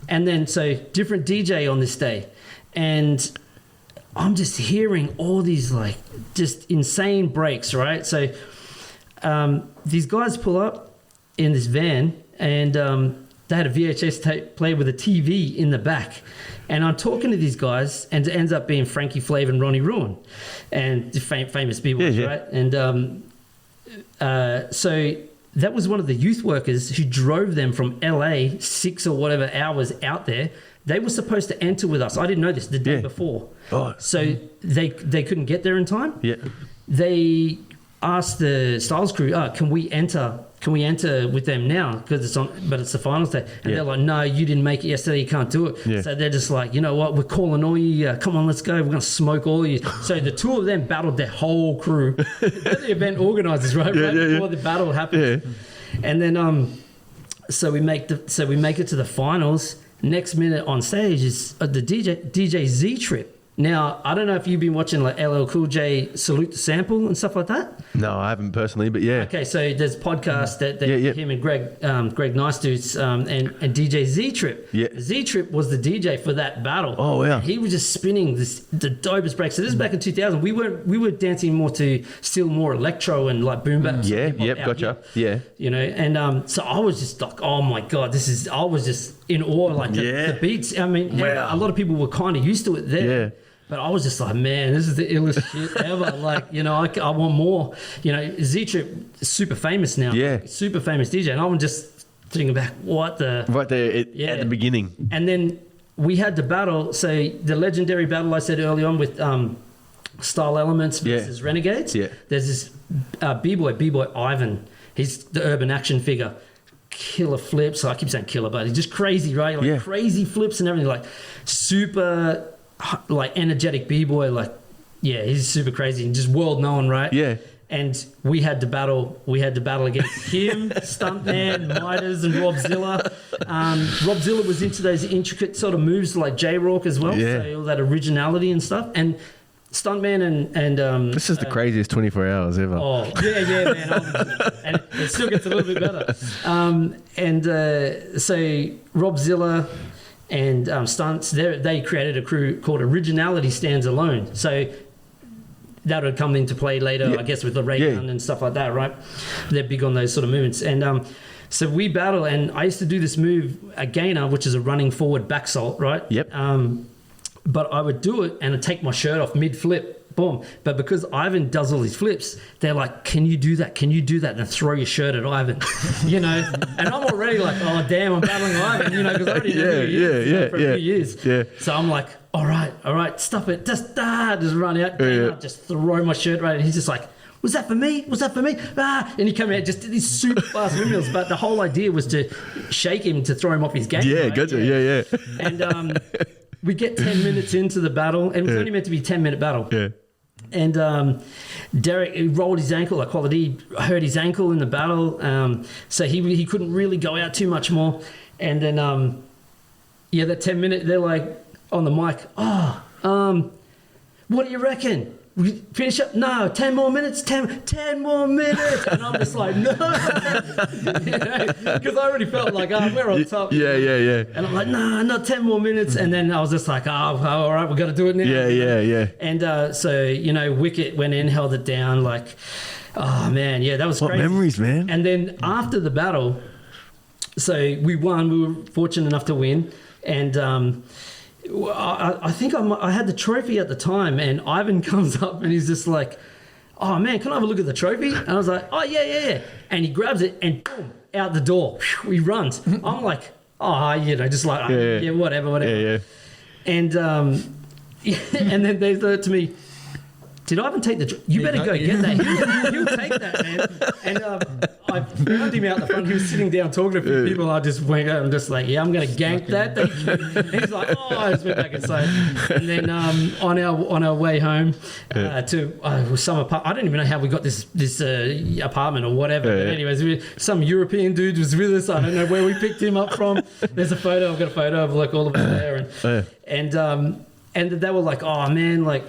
and then so different DJ on this day, and I'm just hearing all these like just insane breaks, right? So these guys pull up in this van, and they had a VHS tape player with a TV in the back. And I'm talking to these guys, and it ends up being Frankie Flav and Ronnie Reuben, and the famous B-boys, right? And so that was one of the youth workers who drove them from LA 6 or whatever hours out there. They were supposed to enter with us. I didn't know this the day before. Oh. So they couldn't get there in time. Yeah. They asked the Styles Crew, can we enter with them now? Because it's the finals day. And they're like, no, you didn't make it yesterday. You can't do it. Yeah. So they're just like, you know what? We're calling all you. Come on, let's go. We're going to smoke all you. So the two of them battled their whole crew. They're the event organizers, right? Before the battle happened. Yeah. And then so we make it to the finals. Next minute on stage is the DJ Z Trip. Now, I don't know if you've been watching like LL Cool J Salute the Sample and stuff like that. No, I haven't personally, but yeah. Okay, so there's podcasts that him and Greg Nice dudes and DJ Z Trip. Yeah. Z Trip was the DJ for that battle. Oh yeah. He was just spinning the dopest breaks. So this is back in 2000. We were dancing more to still more electro and like boom bap. Yeah. Gotcha. Yeah. You know, and so I was just like, oh my god, I was just in awe, like the beats. I mean, a lot of people were kind of used to it there. Yeah. But I was just like, man, this is the illest shit ever. Like, you know, I want more. You know, Z-Trip is super famous now. Yeah. Super famous DJ. And I'm just thinking back, what the... Right there at the beginning. And then we had the battle. So the legendary battle I said early on with Style Elements versus Renegades. Yeah. There's this B-boy Ivan. He's the urban action figure. Killer flips. I keep saying killer, but he's just crazy, right? Like crazy flips and everything. Like super... like energetic B-boy, like he's super crazy and just world known, right? Yeah. And we had to battle against him, Stuntman, Midas, and Rob Zilla. Rob Zilla was into those intricate sort of moves like J-Rock as well, so all that originality and stuff. And Stuntman and this is the craziest 24 hours ever. Oh yeah, man, and it still gets a little bit better. So Rob Zilla and Stunts, they created a crew called Originality Stands Alone. So that would come into play later, I guess, with the Raygun and stuff like that, right? They're big on those sort of movements. And so we battle, and I used to do this move, a gainer, which is a running forward back salt, right? Yep. But I would do it and I'd take my shirt off mid-flip. Boom. But because Ivan does all these flips, they're like, can you do that? Can you do that? And throw your shirt at Ivan, you know? And I'm already like, oh, damn, I'm battling Ivan, you know, because I already know who he is for a few years. Yeah. So I'm like, all right, stop it, just run out, just throw my shirt right, and he's just like, was that for me? And he came out, just did these super fast windmills. But the whole idea was to shake him, to throw him off his game. Yeah, right? gotcha. Yeah. And we get 10 minutes into the battle, and it was only meant to be a 10-minute battle. Yeah. And Derek rolled his ankle, like quality, hurt his ankle in the battle. So he couldn't really go out too much more. And then, that 10-minute, they're like on the mic, what do you reckon? We finish up? No, 10 more minutes, 10 more minutes. And I'm just like, no. Because I already felt like, we're on top. Yeah. And I'm like, nah, not 10 more minutes. And then I was just like, all right, we've got to do it now. Yeah. And so, Wicket went in, held it down, like, oh, man, yeah, that was What crazy. memories, man. And then after the battle, so we won. We were fortunate enough to win. And I think I had the trophy at the time, and Ivan comes up and he's just like, oh man, can I have a look at the trophy? And I was like, oh yeah. And he grabs it and boom, out the door. He runs. I'm like, just like, whatever. Yeah. And and then they said to me, did Ivan take the... You better go get that. He'll take that, man. And I found him out the front. He was sitting down talking to a few people. I just went out and just like, I'm going to gank that. And he's like, I just went back inside. And then on our way home to some apartment... I don't even know how we got this apartment or whatever. But anyways, some European dude was with us. I don't know where we picked him up from. There's a photo. I've got a photo of like all of us there. And they were like, oh, man, like...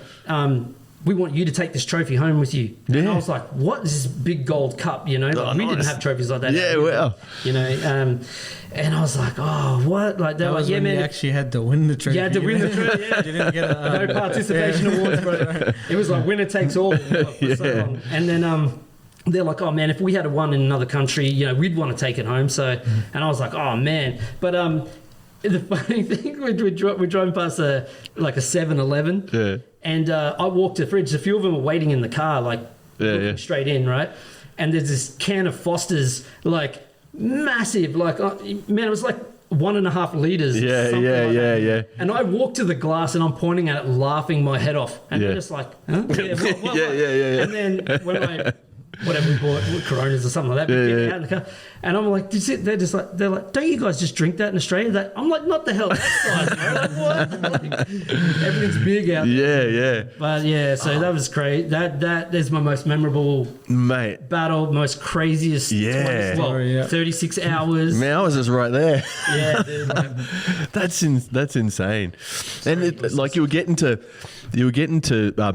we want you to take this trophy home with you. Yeah. And I was like, what is this big gold cup, we didn't have trophies like that. Yeah, wow. And I was like, oh, what? Like, that was when you actually had to win the trophy. You had to win the trophy, yeah. You didn't get no participation awards, bro. It was like winner takes all for so long. And then they're like, oh, man, if we had won in another country, we'd want to take it home. So, and I was like, oh, man. But the funny thing, we're driving past a 7-Eleven. Yeah. And I walked to the fridge. A few of them were waiting in the car, looking straight in, right? And there's this can of Foster's, like, massive, like, man, it was like 1.5 liters. Yeah. And I walked to the glass and I'm pointing at it, laughing my head off. And they're just like, huh? What? And then when whatever we bought, Coronas or something like that, we get out in the car. And I'm like, they're like, don't you guys just drink that in Australia? I'm like, not the hell that size, bro. Like, what? Like, everything's big out there. Yeah. But so that was great. That is my most memorable battle, most craziest 36 hours. Man, I was just right there. Yeah, dude, that's insane. And you were getting to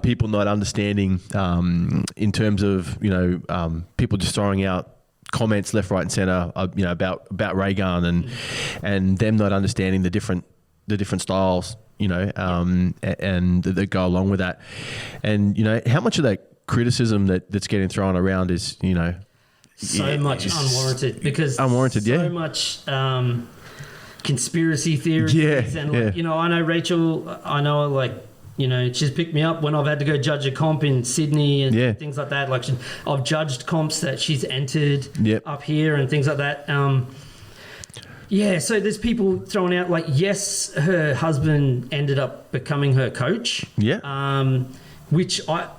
people not understanding in terms of people just throwing out comments left, right, and centre, about Raygun and them not understanding the different styles, and that go along with that. And how much of that criticism that's getting thrown around is so much unwarranted, because so much conspiracy theories and I know Rachel, she's picked me up when I've had to go judge a comp in Sydney and things like that. Like I've judged comps that she's entered up here and things like that. So there's people throwing out yes, her husband ended up becoming her coach. Yeah. Which I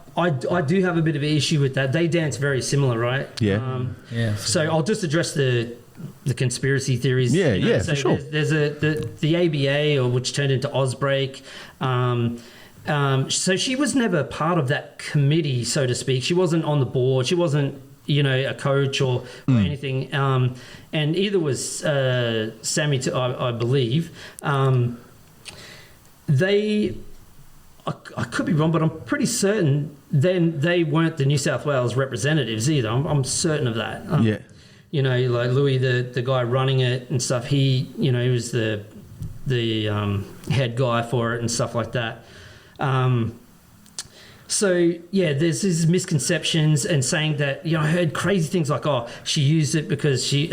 do have a bit of an issue with that. They dance very similar, right? Yeah. So I'll just address the conspiracy theories. So for sure. There's the ABA, or which turned into Ozbreak. So she was never part of that committee, so to speak. She wasn't on the board. She wasn't, a coach or anything. And either was Sammy, I believe. I could be wrong, but I'm pretty certain then they weren't the New South Wales representatives either. I'm certain of that. Like Louis, the guy running it and stuff, he was the head guy for it and stuff like that. There's these misconceptions and saying that, I heard crazy things like, she used it because she,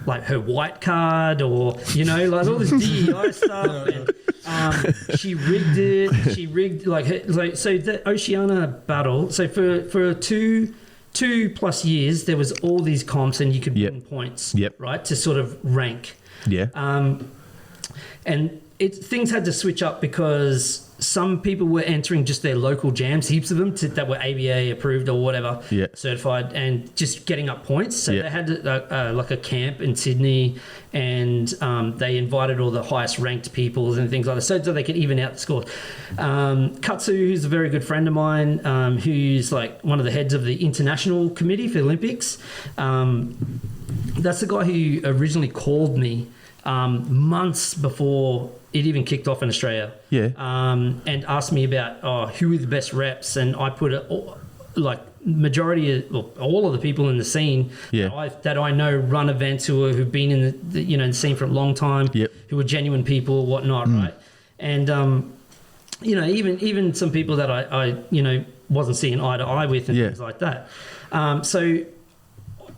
like her white card or, like all this DEI stuff. And she rigged it. She rigged so the Oceania battle. So for 2+ years, there was all these comps and you could win points, right, to sort of rank. Yeah. And things had to switch up because some people were entering just their local jams, heaps of them that were ABA approved or whatever, certified, and just getting up points. So they had like a camp in Sydney, and they invited all the highest ranked people and things like that, so they could even out the scores. Katsu, who's a very good friend of mine, who's like one of the heads of the international committee for the Olympics. That's the guy who originally called me months before it even kicked off in Australia. And asked me about who are the best reps, and I put like majority of all of the people in the scene that I know run events who've been in the scene for a long time, who are genuine people, whatnot, right? And even some people that I wasn't seeing eye to eye with and things like that.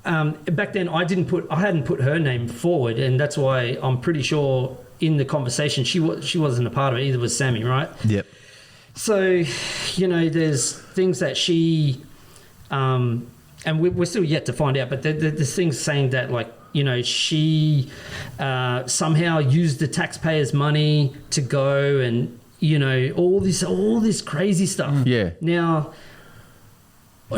Back then I hadn't put her name forward, and that's why I'm pretty sure in the conversation she wasn't a part of it either. Was Sammy, right? So there's things that she and we're still yet to find out, but there's things saying that she somehow used the taxpayers' money to go and all this crazy stuff. Now,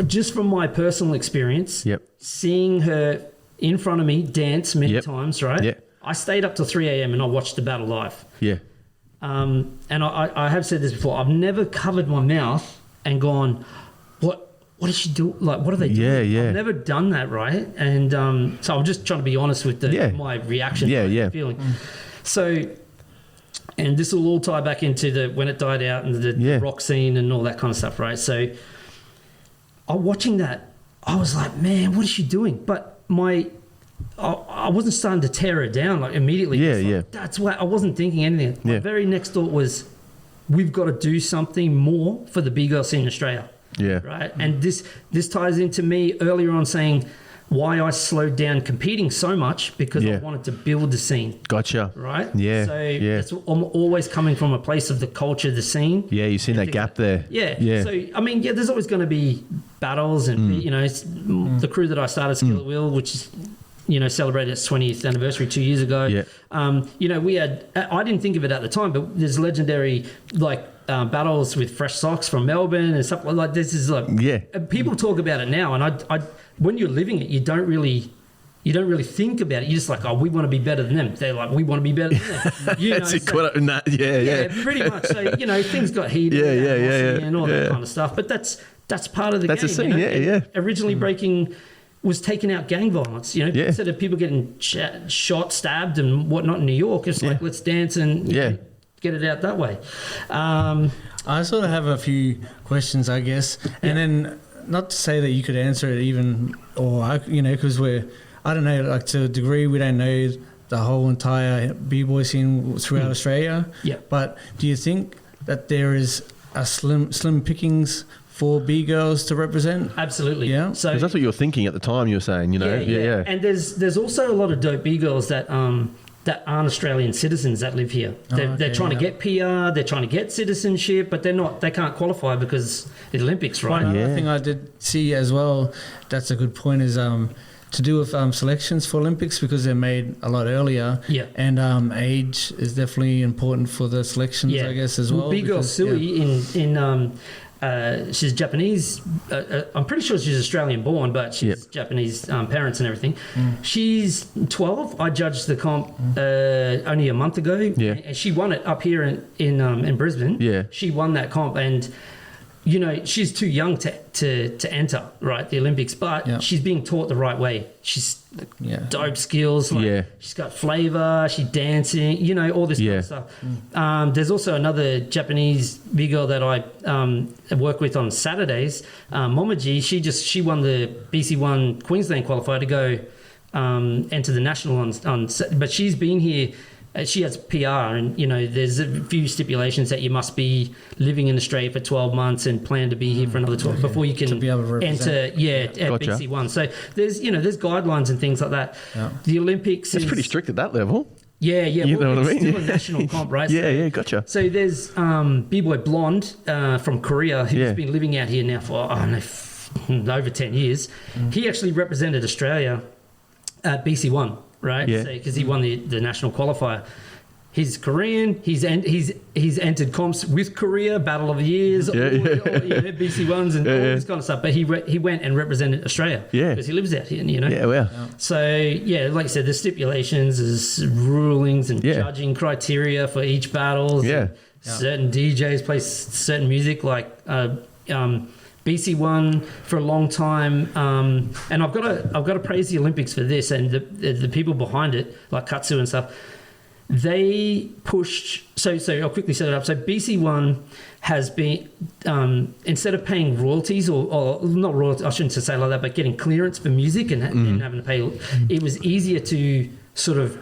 just from my personal experience, seeing her in front of me dance many times, right? I stayed up till 3 a.m. and I watched the battle live. And I have said this before. I've never covered my mouth and gone, what did she do? Like, what are they doing? I've never done that, right? And so I'm just trying to be honest with my reaction, feeling. So, and this will all tie back into when it died out and the rock scene and all that kind of stuff, right? So, watching that, I was like, man, what is she doing? But I wasn't starting to tear her down immediately. That's why I wasn't thinking anything. My very next thought was, we've got to do something more for the B-girl scene in Australia. Right. And this ties into me earlier on saying why I slowed down competing so much, because I wanted to build the scene. Gotcha. Right. So I'm always coming from a place of the culture, the scene. You've seen that gap there. So I mean, there's always going to be battles, and the crew that I started, Skill at Will, which is celebrated its 20th anniversary 2 years ago. We had, I didn't think of it at the time, but there's legendary battles with Fresh Socks from Melbourne and stuff like this. Is people talk about it now, and I when you're living it, you don't really think about it. You're just like, we want to be better than them. They're like, we want to be better than them. Pretty much. So things got heated, and all that kind of stuff. But that's part of the game. That's a scene. Originally, Breaking was taking out gang violence. Instead of people getting shot, stabbed, and whatnot in New York, it's like, let's dance and get it out that way. I sort of have a few questions, I guess, and then not to say that you could answer it even, or because I don't know, to a degree we don't know the whole entire b-boy scene throughout Australia. But do you think that there is a slim pickings for B-girls to represent? Absolutely. Yeah. So, because that's what you were thinking at the time. You were saying, And there's also a lot of dope B-girls that aren't Australian citizens that live here. They're trying to get PR, they're trying to get citizenship, but they can't qualify because the Olympics, right? Another thing I did see as well, that's a good point, is to do with selections for Olympics, because they're made a lot earlier. And age is definitely important for the selections, I guess, as well. B-girl Sui she's Japanese. I'm pretty sure she's Australian born, but she's Japanese parents and everything. She's 12. I judged the comp only a month ago. And she won it up here in Brisbane. She won that comp, and she's too young to enter the Olympics, but she's being taught the right way. She's dope skills. She's got flavor. She's dancing. All this kind of stuff. There's also another Japanese B-girl that I work with on Saturdays, Momoji. She won the BC1 Queensland qualifier to go enter the national but she's been here. She has PR, and there's a few stipulations that you must be living in Australia for 12 months and plan to be here for another 12 before you can enter. At BC1. So there's guidelines and things like that. The Olympics is pretty strict at that level. You know what I mean? Still a national comp, right? Gotcha. So there's B-boy Blonde from Korea, who's been living out here now for over 10 years. He actually represented Australia at BC1. Right, because he won the national qualifier. He's Korean. He's entered comps with Korea, Battle of the Years, all BC ones and all this kind of stuff. But he went and represented Australia because he lives out here, you know. Yeah, well. So like you said, the stipulations, there's rulings and judging criteria for each battle. Yeah. Certain DJs play certain music, like BC won for a long time, and I've got to praise the Olympics for this and the people behind it, like Katsu and stuff. They pushed. So I'll quickly set it up. So BC One has been instead of paying royalties or not royalties, I shouldn't say like that, but getting clearance for music and having to pay, it was easier to sort of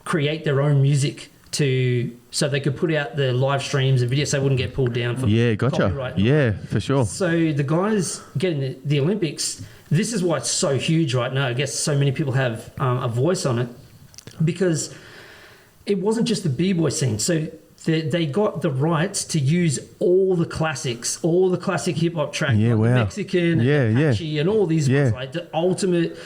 create their own music so they could put out the live streams and videos so they wouldn't get pulled down for copyright. Yeah, for sure. So the guys getting the Olympics, this is why it's so huge right now. I guess so many people have a voice on it because it wasn't just the b-boy scene. So they got the rights to use all the classics, all the classic hip-hop tracks, the Mexican and Apache and all these ones, like the ultimate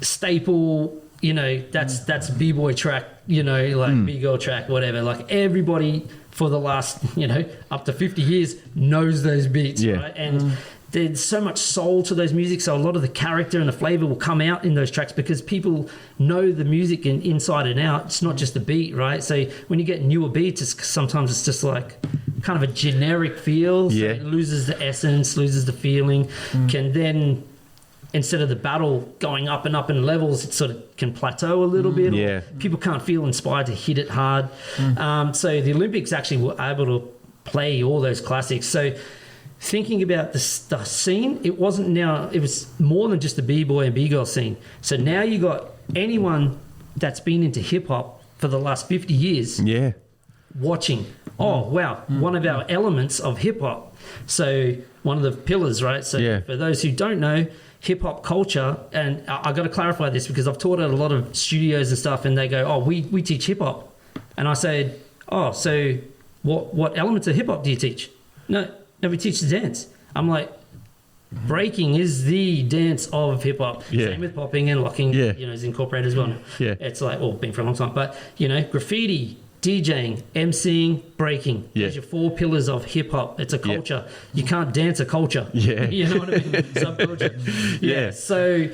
staple, you know, that's b-boy track, you know, like b-girl track, whatever. Like everybody for the last, you know, up to 50 years knows those beats, right? And there's so much soul to those music, so a lot of the character and the flavor will come out in those tracks because people know the music inside and out. It's not just the beat, right? So when you get newer beats, sometimes it's just like kind of a generic feel. So it loses the essence, loses the feeling. Can then, instead of the battle going up and up in levels, it sort of can plateau a little bit. Or people can't feel inspired to hit it hard. So the Olympics actually were able to play all those classics. So thinking about the scene, it was more than just the b-boy and b-girl scene. So now you got anyone that's been into hip-hop for the last 50 years watching. Oh, wow, one of our elements of hip-hop. So one of the pillars, right? So for those who don't know, hip-hop culture, and I got to clarify this because I've taught at a lot of studios and stuff, and they go, oh, we teach hip-hop. And I said, oh, so what elements of hip-hop do you teach? No, we teach the dance. I'm like, breaking is the dance of hip hop. Same with popping and locking, you know, is incorporated as well. It's like, been for a long time. But, you know, graffiti, DJing, MCing, breaking. There's your 4 pillars of hip hop. It's a culture. You can't dance a culture. You know what I mean? Subculture. So,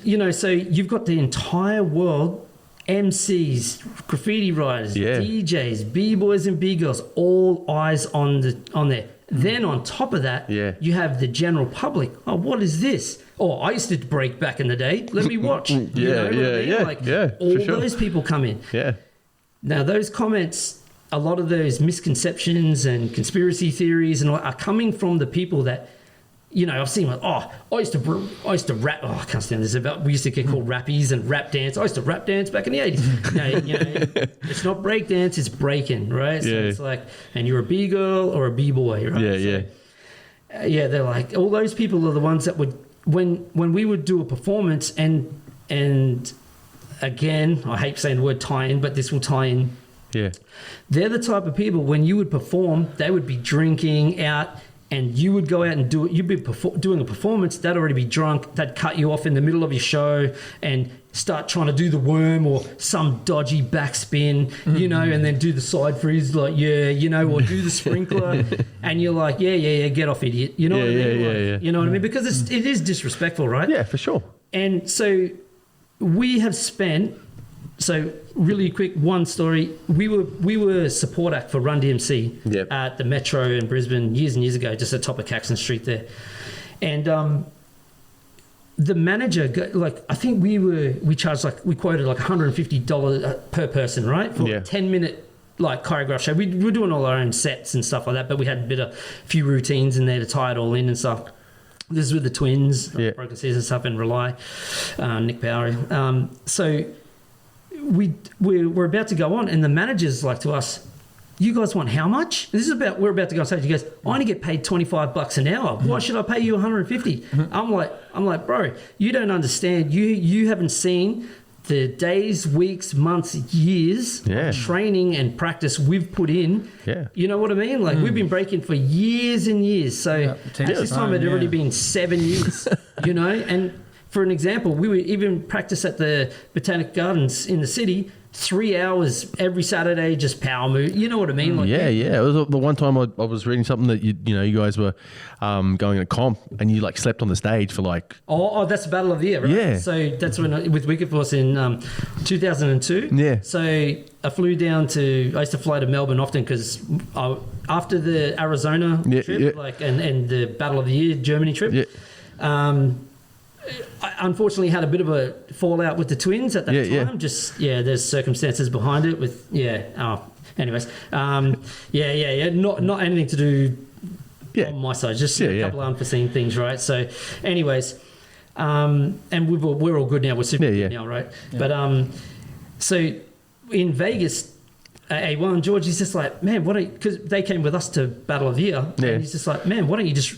you know, so you've got the entire world, MCs, graffiti writers, DJs, b-boys and b-girls, all eyes on there. Then on top of that, you have the general public. Oh, what is this? Oh, I used to break back in the day. Let me watch. All those people come in. Now those comments, a lot of those misconceptions and conspiracy theories and all are coming from the people that, you know, I've seen like, I used to rap. Oh, I can't stand this. We used to get called rappies and rap dance. I used to rap dance back in the 80s. No, you know, it's not break dance, it's breaking, right? So it's like, and you're a b-girl or a b-boy, right? They're like, all those people are the ones that would, when we would do a performance and again, I hate saying the word tie in, but this will tie in. They're the type of people, when you would perform, they would be drinking out, and you would go out and do it. You'd be doing a performance. They'd already be drunk. They'd cut you off in the middle of your show and start trying to do the worm or some dodgy backspin, you know, and then do the side freeze, like, you know, or do the sprinkler. And you're like, get off, idiot. You know what I mean? You know what I mean? Because it is disrespectful, right? Yeah, for sure. And so we have spent... So really quick, one story. We were support act for Run DMC at the Metro in Brisbane years and years ago, just at the top of Caxton Street there. And the manager, like, I think we charged, like, we quoted like $150 per person, right? For a 10-minute like choreograph show. We were doing all our own sets and stuff like that, but we had a few routines in there to tie it all in and stuff. This is with the twins, Broken Seas and stuff, and Rely, Nick Bowery. So we're about to go on, and the manager's like to us, you guys want how much? We're about to go on stage. He goes, I only get paid $25 an hour. Why should I pay you $150? I'm like, bro, you don't understand. You haven't seen the days, weeks, months, years of training and practice we've put in. You know what I mean? Like, we've been breaking for years and years. So at this time, it had already been 7 years, you know? And for an example, we would even practice at the Botanic Gardens in the city. 3 hours every Saturday, just power move. You know what I mean? Like, yeah. It was the one time I was reading something that you guys were going to comp and you like slept on the stage for like. Oh, that's the Battle of the Year, right? Yeah. So that's when with Wicked Force in 2002. Yeah. So I flew down I used to fly to Melbourne often because after the Arizona trip, like and the Battle of the Year Germany trip. Yeah. I unfortunately had a bit of a fallout with the twins at that time. Yeah. Just there's circumstances behind it with anyways, not anything to do on my side, just a couple of unforeseen things, right? So, anyways, and we're all good now. We're super good now, right? Yeah. But so in Vegas. A1 George, he's just like, man, because they came with us to Battle of the Year, and he's just like, man, why don't you just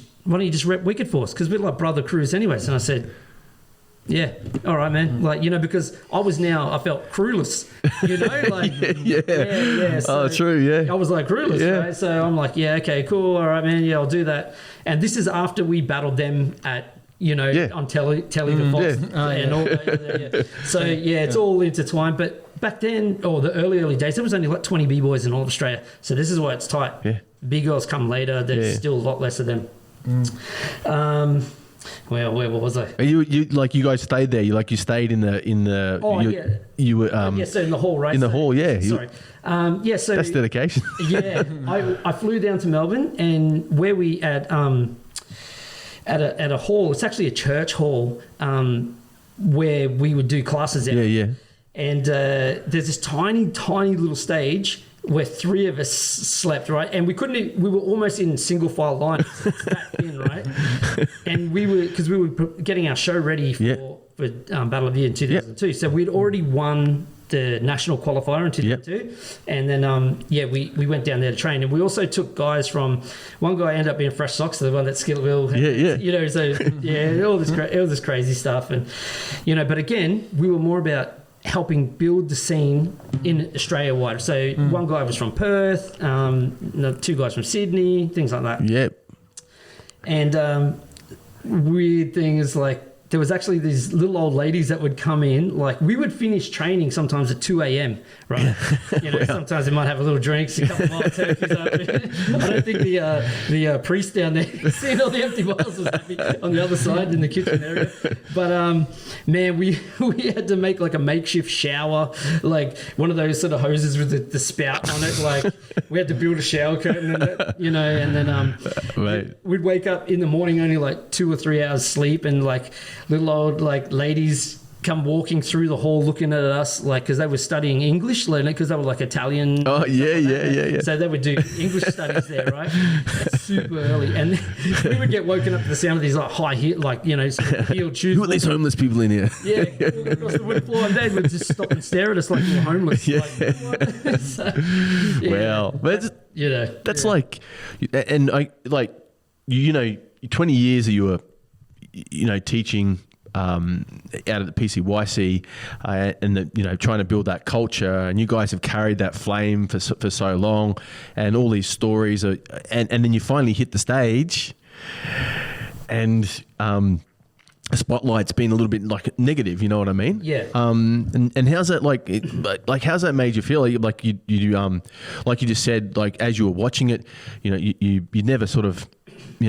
rep Wicked Force? Because we're like brother crews anyways. And I said, yeah, all right, man. Like, because I felt crewless, like, So true, yeah. I was like crewless, right? So I'm like, yeah, okay, cool, all right, man, yeah, I'll do that. And this is after we battled them at, on telly the Fox and all that. So it's all intertwined. But back then, or the early days, there was only like 20 B-boys in all of Australia. So this is why it's tight. Yeah. B-girls come later. There's still a lot less of them. Where what was I? You guys stayed there. You stayed in the. You were so in the hall, right? In the hall, yeah. Sorry. So that's dedication. I flew down to Melbourne, and where we at a hall. It's actually a church hall where we would do classes out. Yeah. And there's this tiny, tiny little stage where 3 of us slept, right? And we were almost in single file line. It's that thin, right? And because we were getting our show ready for Battle of the Year in 2002. So we'd already won the national qualifier in 2002. And then, we went down there to train. And we also took guys one guy ended up being Fresh Socks, the one that Skillerville had. So, all this crazy stuff. And, but again, we were more about helping build the scene in Australia wide. So one guy was from Perth, 2 guys from Sydney, things like that. Yep. And weird thing is like there was actually these little old ladies that would come in. Like we would finish training sometimes at 2 a.m. Right? Sometimes they might have a little drinks, a couple of wild turkeys. I don't think the priest down there seeing all the empty bottles was happy on the other side in the kitchen area. But man, we had to make like a makeshift shower, like one of those sort of hoses with the spout on it. Like we had to build a shower curtain, and then we'd wake up in the morning only like 2 or 3 hours sleep, and like little old like ladies come walking through the hall looking at us, like because they were studying English, learning because they were like Italian. Oh yeah. So they would do English studies there, right? Super early, and we would get woken up to the sound of these like high heel, like heeled shoes. Who are these homeless people in here? Yeah, walking across the wood floor, and Dad would just stop and stare at us like we were homeless. Yeah. Like, so, well, that's like, and I like 20 years that you were teaching out of the PCYC and trying to build that culture, and you guys have carried that flame for so long, and all these stories and then you finally hit the stage and the spotlight's been a little bit like negative, you know what I mean? Yeah. And how's that like how's that made you feel? Like you like you just said, like as you were watching it, you never sort of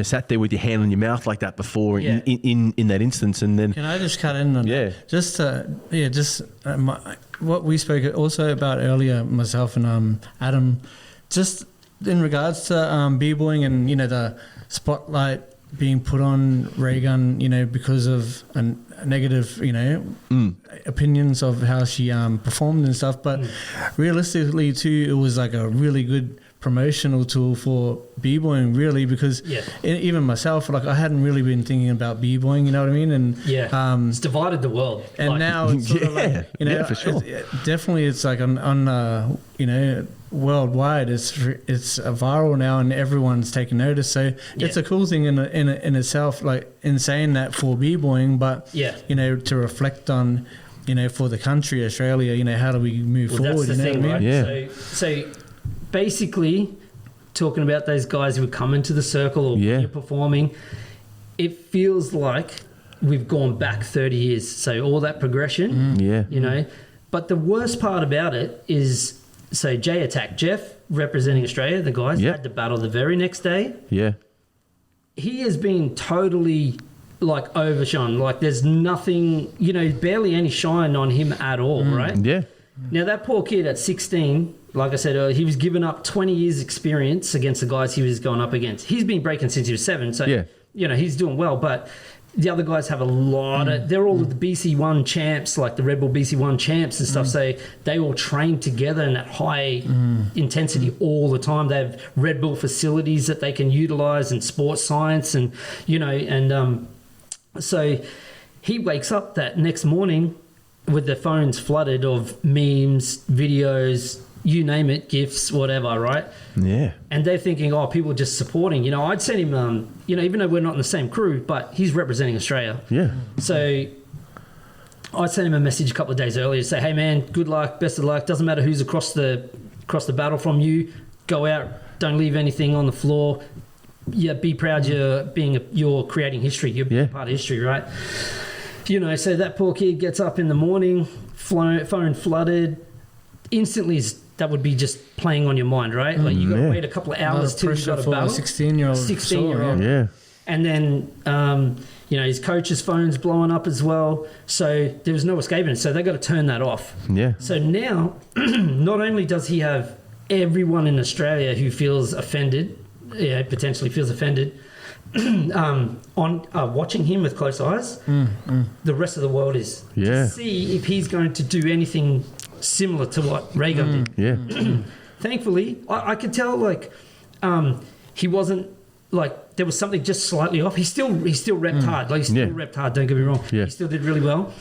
sat there with your hand on your mouth like that before in that instance. And then can I just cut in on that? Just what we spoke also about earlier, myself and Adam, just in regards to b-boying and the spotlight being put on Raygun, because of a negative, opinions of how she performed and stuff. But realistically too, it was like a really good promotional tool for b-boying, really, because even myself, like I hadn't really been thinking about b-boying, you know what I mean? And it's divided the world, and now it's sort of like, for sure. Definitely, it's like on worldwide, it's viral now, and everyone's taking notice. So it's a cool thing in itself, like in saying that for b-boying, but to reflect on, for the country Australia, how do we move forward? That's the thing, right? Yeah. So basically, talking about those guys who would come into the circle or you're performing, it feels like we've gone back 30 years. So all that progression, but But the worst part about it is, so Jay attacked Jeff, representing Australia. The guys had to battle the very next day. Yeah. He has been totally like overshone. Like there's nothing, barely any shine on him at all, right? Yeah. Now that poor kid at 16, like I said earlier, he was giving up 20 years experience against the guys he was going up against. He's been breaking since he was 7, so he's doing well. But the other guys have a lot of, they're all the BC1 champs, like the Red Bull BC1 champs and stuff. So they all train together in that high intensity all the time. They have Red Bull facilities that they can utilize and sports science and, so he wakes up that next morning with their phones flooded of memes, videos, you name it, GIFs, whatever, right? Yeah. And they're thinking, people are just supporting. I'd send him, even though we're not in the same crew, but he's representing Australia. Yeah. So I sent him a message a couple of days earlier to say, hey, man, good luck, best of luck. Doesn't matter who's across the battle from you. Go out, don't leave anything on the floor. Yeah, be proud you're creating history. You're part of history, right? So that poor kid gets up in the morning, phone flooded. Instantly, that would be just playing on your mind, right? Like you got to wait a couple of hours till you got a battle. 16-year-old. 16-year-old. Yeah. And then, his coach's phone's blowing up as well. So there was no escaping it. So they got to turn that off. Yeah. So now, not only does he have everyone in Australia who feels offended, potentially feels offended, on watching him with close eyes, the rest of the world is to see if he's going to do anything similar to what Raygun did. Yeah. Thankfully, I could tell he wasn't there was something just slightly off. He still repped hard. Like he still repped hard. Don't get me wrong. Yeah. He still did really well.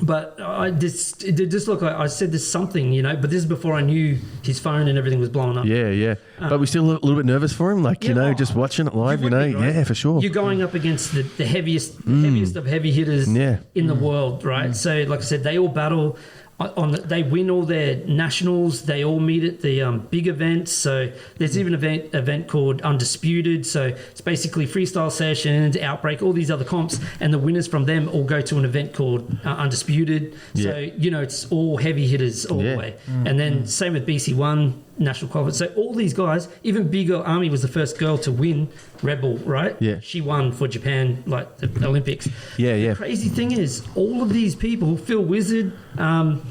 But it did just look like I said there's something, but this is before I knew his phone and everything was blowing up. Yeah, yeah. But we're still a little bit nervous for him, just watching it live, Be, right? Yeah, for sure. You're going up against the heaviest of heavy hitters in the world, right? So, like I said, they all battle. They win all their nationals. They all meet at the big events. So there's even an event called Undisputed. So it's basically freestyle sessions, Outbreak, all these other comps, and the winners from them all go to an event called Undisputed. Yeah. So it's all heavy hitters all the way. And then same with BC1 national qualifier. So all these guys, even B-girl Army was the first girl to win Red Bull, right? Yeah. She won for Japan, like the Olympics. Yeah, yeah. The crazy thing is, all of these people, Phil Wizard, I'm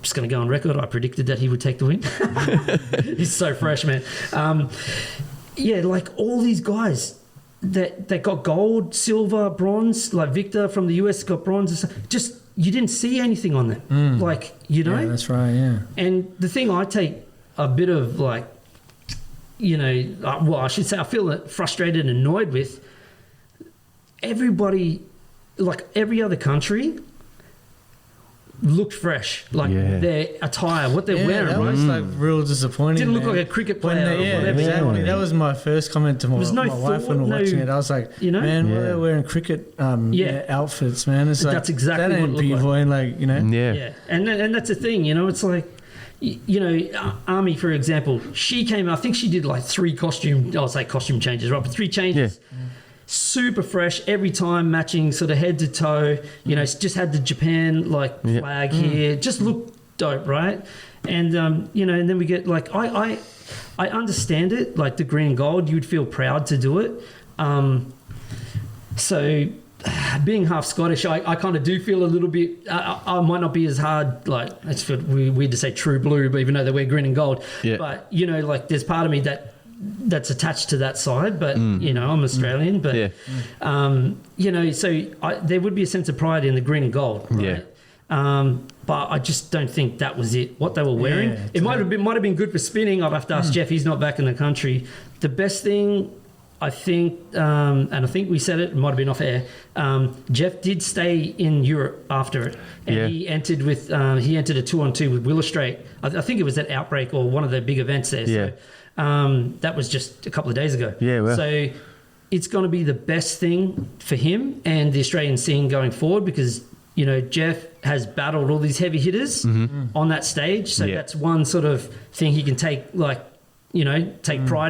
just going to go on record, I predicted that he would take the win. He's so fresh, man. All these guys that got gold, silver, bronze, like Victor from the US got bronze. Just, you didn't see anything on them. Yeah, that's right, yeah. And the thing I take a bit of I should say I feel frustrated and annoyed with, everybody, every other country looked fresh, their attire, what they're wearing, that right? was real disappointing. Didn't look like a cricket player. Exactly. That was my first comment to my wife when watching it. I was like, man, why are they wearing cricket outfits, man? It's that's exactly that what ain't it looked like. Yeah. And that's the thing, it's like, Army, for example, she came, I think she did 3 costume changes, right? But 3 changes. Yeah. Super fresh every time, matching sort of head to toe. Just had the Japan flag here. Just looked dope, right? And and then we get I understand it, the green and gold. You'd feel proud to do it. So being half Scottish, I kind of do feel a little bit. I might not be as hard. It's weird to say true blue, but even though they wear green and gold. Yeah. But there's part of me that's attached to that side, but I'm Australian, but so there would be a sense of pride in the green and gold, right? But I just don't think that was what they were wearing. It might have been good for spinning. I'd have to ask Jeff. He's not back in the country. The best thing, I think, and I think we said it might have been off air. Jeff did stay in Europe after it, and he entered a 2-on-2 with Willa Straight. I think it was at Outbreak or one of the big events there. Yeah. So that was just a couple of days ago. Yeah. Well. So it's going to be the best thing for him and the Australian scene going forward, because Jeff has battled all these heavy hitters on that stage. So that's one sort of thing he can take pride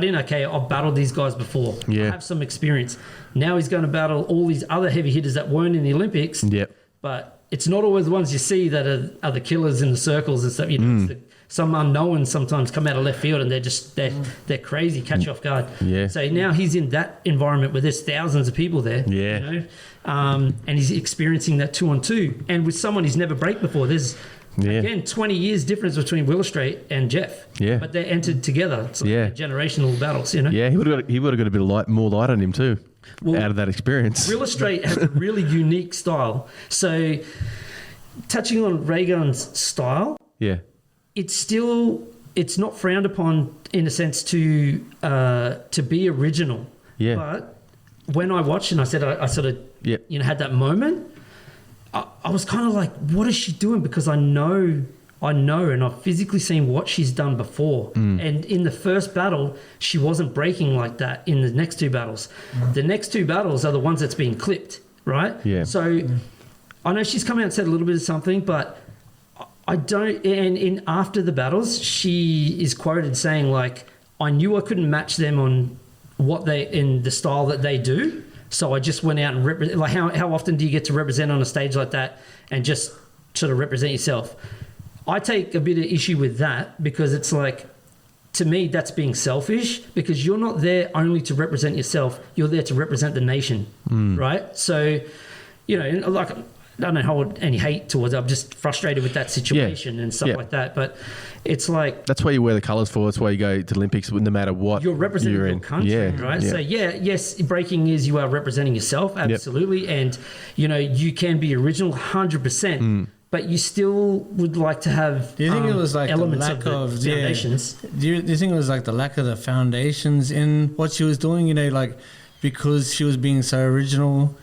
in. Okay, I've battled these guys before. Yeah. I have some experience. Now he's going to battle all these other heavy hitters that weren't in the Olympics. Yep. But it's not always the ones you see that are the killers in the circles and stuff. You know, some unknowns sometimes come out of left field and they're crazy, catch you off guard. Yeah. So now he's in that environment where there's thousands of people there. Yeah. You know, and he's experiencing that 2-on-2, and with someone he's never break before. There's again 20 years difference between Will Strait and Jeff. Yeah. But they're entered together. It's like generational battles. You know. Yeah, he would have got a bit of more light on him too. Out of that experience. Will Strait has a really unique style. So, touching on Raygun's style, it's not frowned upon in a sense to be original. Yeah. But when I watched and I said I sort of had that moment, I was kind of like, what is she doing? Because I know, and I've physically seen what she's done before. And in the first battle, she wasn't breaking like that in the next two battles. The next two battles are the ones that's being clipped, right? Yeah. So I know she's come out and said a little bit of something, but I don't. And in after the battles, she is quoted saying like, I knew I couldn't match them on what they in the style that they do. So I just went out and represent. Like how often do you get to represent on a stage like that and just sort of represent yourself? I take a bit of issue with that because it's like, to me, that's being selfish because you're not there only to represent yourself. You're there to represent the nation, right? So, you know, like, I don't hold any hate towards it. I'm just frustrated with that situation and stuff like that. But it's like... That's why you wear the colours for. That's why you go to the Olympics no matter what you're representing your country, right? Yeah. So, yes, breaking is you are representing yourself, absolutely. Yep. And, you know, you can be original 100%. But you still would like to have do you think it was like elements the lack of the foundations. Do you think it was like the lack of the foundations in what she was doing? You know, like because she was being so original,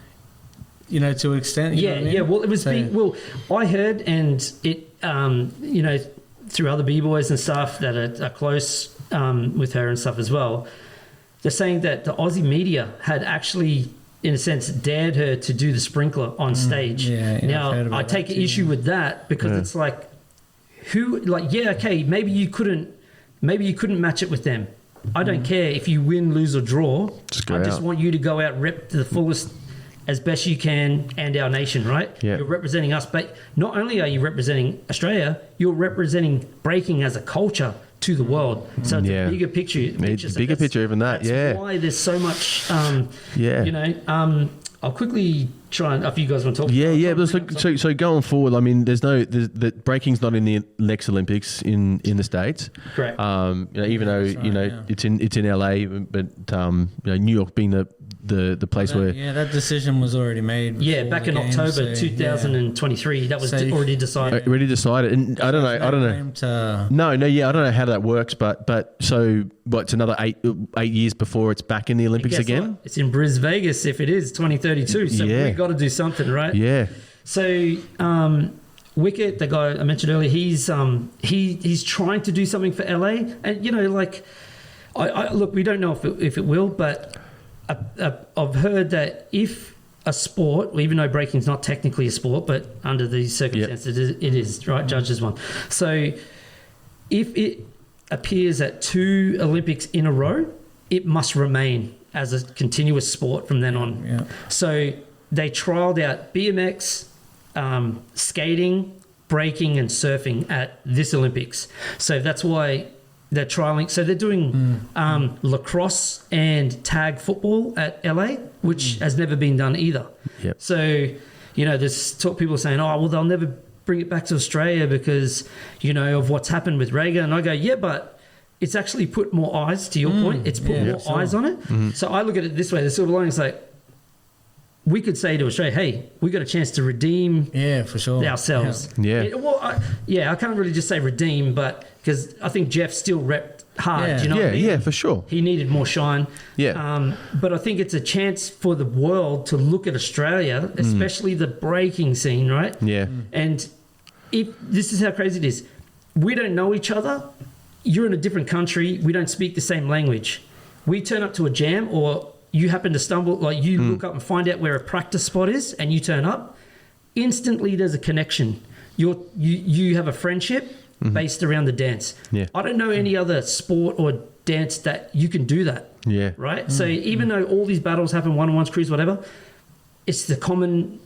you know, to an extent. You know what I mean? Well, it was I heard, and it, you know, through other b-boys and stuff that are close with her and stuff as well. They're saying that the Aussie media had actually, in a sense, dared her to do the sprinkler on stage. Now, I take issue with that because it's like, maybe you couldn't match it with them. I don't care if you win, lose or draw. I just want you to go out, rep to the fullest as best you can and our nation, right? Yeah. You're representing us, but not only are you representing Australia, you're representing breaking as a culture to the world. So it's a bigger picture. Bigger picture, even that. That's why there's so much. You know, I'll quickly try and if you guys want to talk. So going forward, I mean, the breaking's not in the next Olympics in the States. Correct. You know, even though it's in LA, but you know, New York being the place where that decision was already made. Back in October 2023, that was already decided. Already decided, and I don't know. I don't know how that works, but so it's another eight years before it's back in the Olympics again. What? It's in Bris Vegas if it is 2032. So we've got to do something, right? Yeah. So Wicket, the guy I mentioned earlier, he's trying to do something for LA, and you know, like, I look, we don't know if it will, but I've heard that if a sport, even though breaking's not technically a sport, but under these circumstances it is, right? Judges one. So if it appears at 2 Olympics in a row, it must remain as a continuous sport from then on. Yeah. So they trialled out BMX, skating, breaking and surfing at this Olympics. So that's why they're trialing. So they're doing lacrosse and tag football at LA, which has never been done either. Yep. So, you know, there's people saying, oh, well, they'll never bring it back to Australia because, you know, of what's happened with Raygun. And I go, yeah, but it's actually put more eyes, to your point. It's put more eyes on it. Mm-hmm. So I look at it this way. The silver lining is like, we could say to Australia, hey, we got a chance to redeem for sure. ourselves. I can't really just say redeem, but because I think Jeff still repped hard. Do you know what I mean? Yeah, for sure. He needed more shine. Yeah. But I think it's a chance for the world to look at Australia, especially the breaking scene, right? Yeah. And if this is how crazy it is, we don't know each other. You're in a different country. We don't speak the same language. We turn up to a jam or you happen to stumble, like you look up and find out where a practice spot is and you turn up, instantly there's a connection. You have a friendship based around the dance. Yeah. I don't know any other sport or dance that you can do that. Yeah. Right? So even though all these battles happen, one-on-ones, crews, whatever, it's the common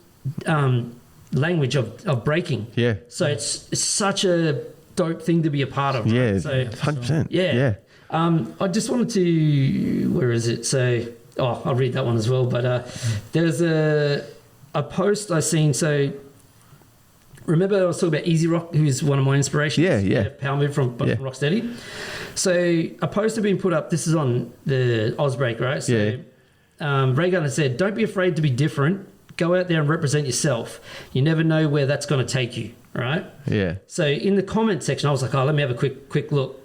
language of breaking. Yeah. So it's such a dope thing to be a part of. Yeah. Right? So 100%. yeah. Yeah. I just wanted to, where is it? So, I'll read that one as well. But there's a post I seen. So, remember I was talking about Easy Rock, who's one of my inspirations? Yeah. Power move from Rocksteady. So, a post had been put up. This is on the Ozbreak, right? So, Raygun had said, "Don't be afraid to be different. Go out there and represent yourself. You never know where that's going to take you." Right? Yeah. So, in the comment section, I was like, "Oh, let me have a quick look."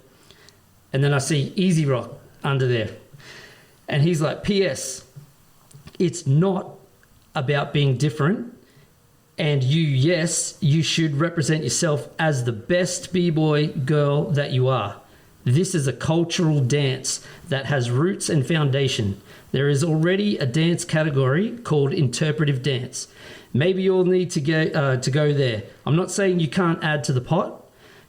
And then I see Easy Rock under there. And he's like, "P.S. It's not about being different. And you should represent yourself as the best B-boy girl that you are. This is a cultural dance that has roots and foundation. There is already a dance category called interpretive dance. Maybe you'll need to go there. I'm not saying you can't add to the pot.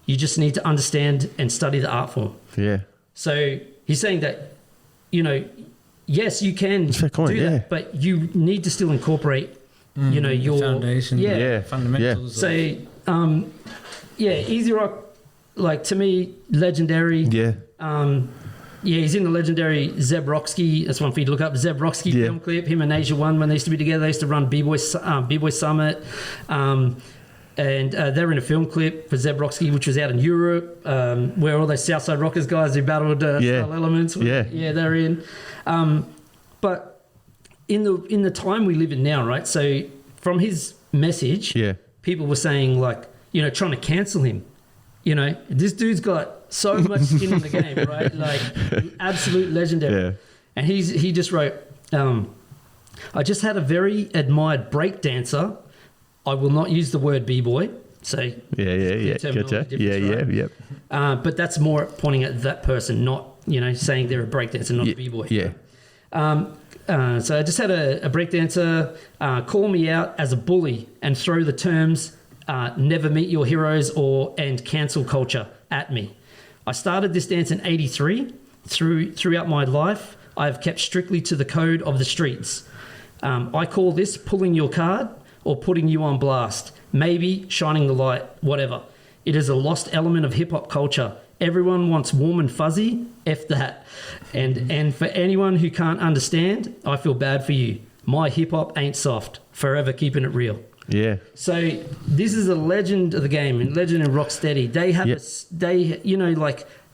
You just need to understand and study the art form." Yeah. So he's saying that, yes, you can Fair comment, do that, but you need to still incorporate, your foundation, fundamentals. So, Easy Rock, like to me, legendary. Yeah. He's in the legendary Zeb Rocksky. That's one for you to look up. Zeb Rocksky film clip. Him and Asia One, when they used to be together, they used to run B-Boy Summit. And they were in a film clip for Zeb Rocksky, which was out in Europe, where all those Southside Rockers guys who battled Style Elements. They're in. But in the time we live in now, right? So from his message, people were saying like, trying to cancel him. This dude's got so much skin in the game, right? Like absolute legendary. Yeah. And he just wrote, "I just had a very admired break dancer. I will not use the word B-boy." So Gotcha. Right? But that's more pointing at that person, not saying they're a break dancer, not a B-boy. So I just had a break dancer call me out as a bully and throw the terms "never meet your heroes" and cancel culture at me. I started this dance in '83. Throughout my life, I have kept strictly to the code of the streets. I call this pulling your card or putting you on blast, maybe shining the light, whatever. It is a lost element of hip-hop culture. Everyone wants warm and fuzzy, F that. And for anyone who can't understand, I feel bad for you. My hip-hop ain't soft, forever keeping it real. Yeah. So this is a legend of the game, and legend in Rocksteady. They have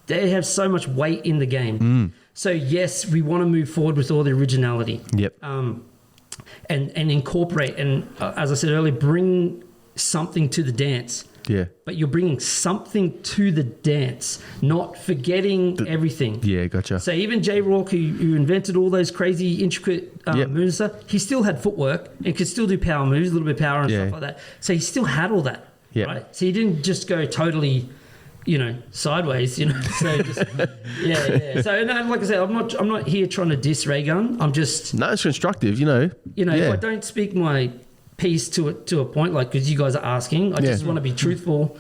they have so much weight in the game. So yes, we want to move forward with all the originality. Yep. And incorporate, and as I said earlier, bring something to the dance. Yeah. But you're bringing something to the dance, not forgetting everything. Yeah, gotcha. So even J Rock, who invented all those crazy intricate moves and stuff, he still had footwork and could still do power moves, a little bit of power and stuff like that. So he still had all that. Yeah. Right. So he didn't just go totally, sideways. So just So no, like I said, I'm not here trying to diss Raygun. I'm just it's constructive. if I don't speak my piece to a point, like because you guys are asking, I just want to be truthful.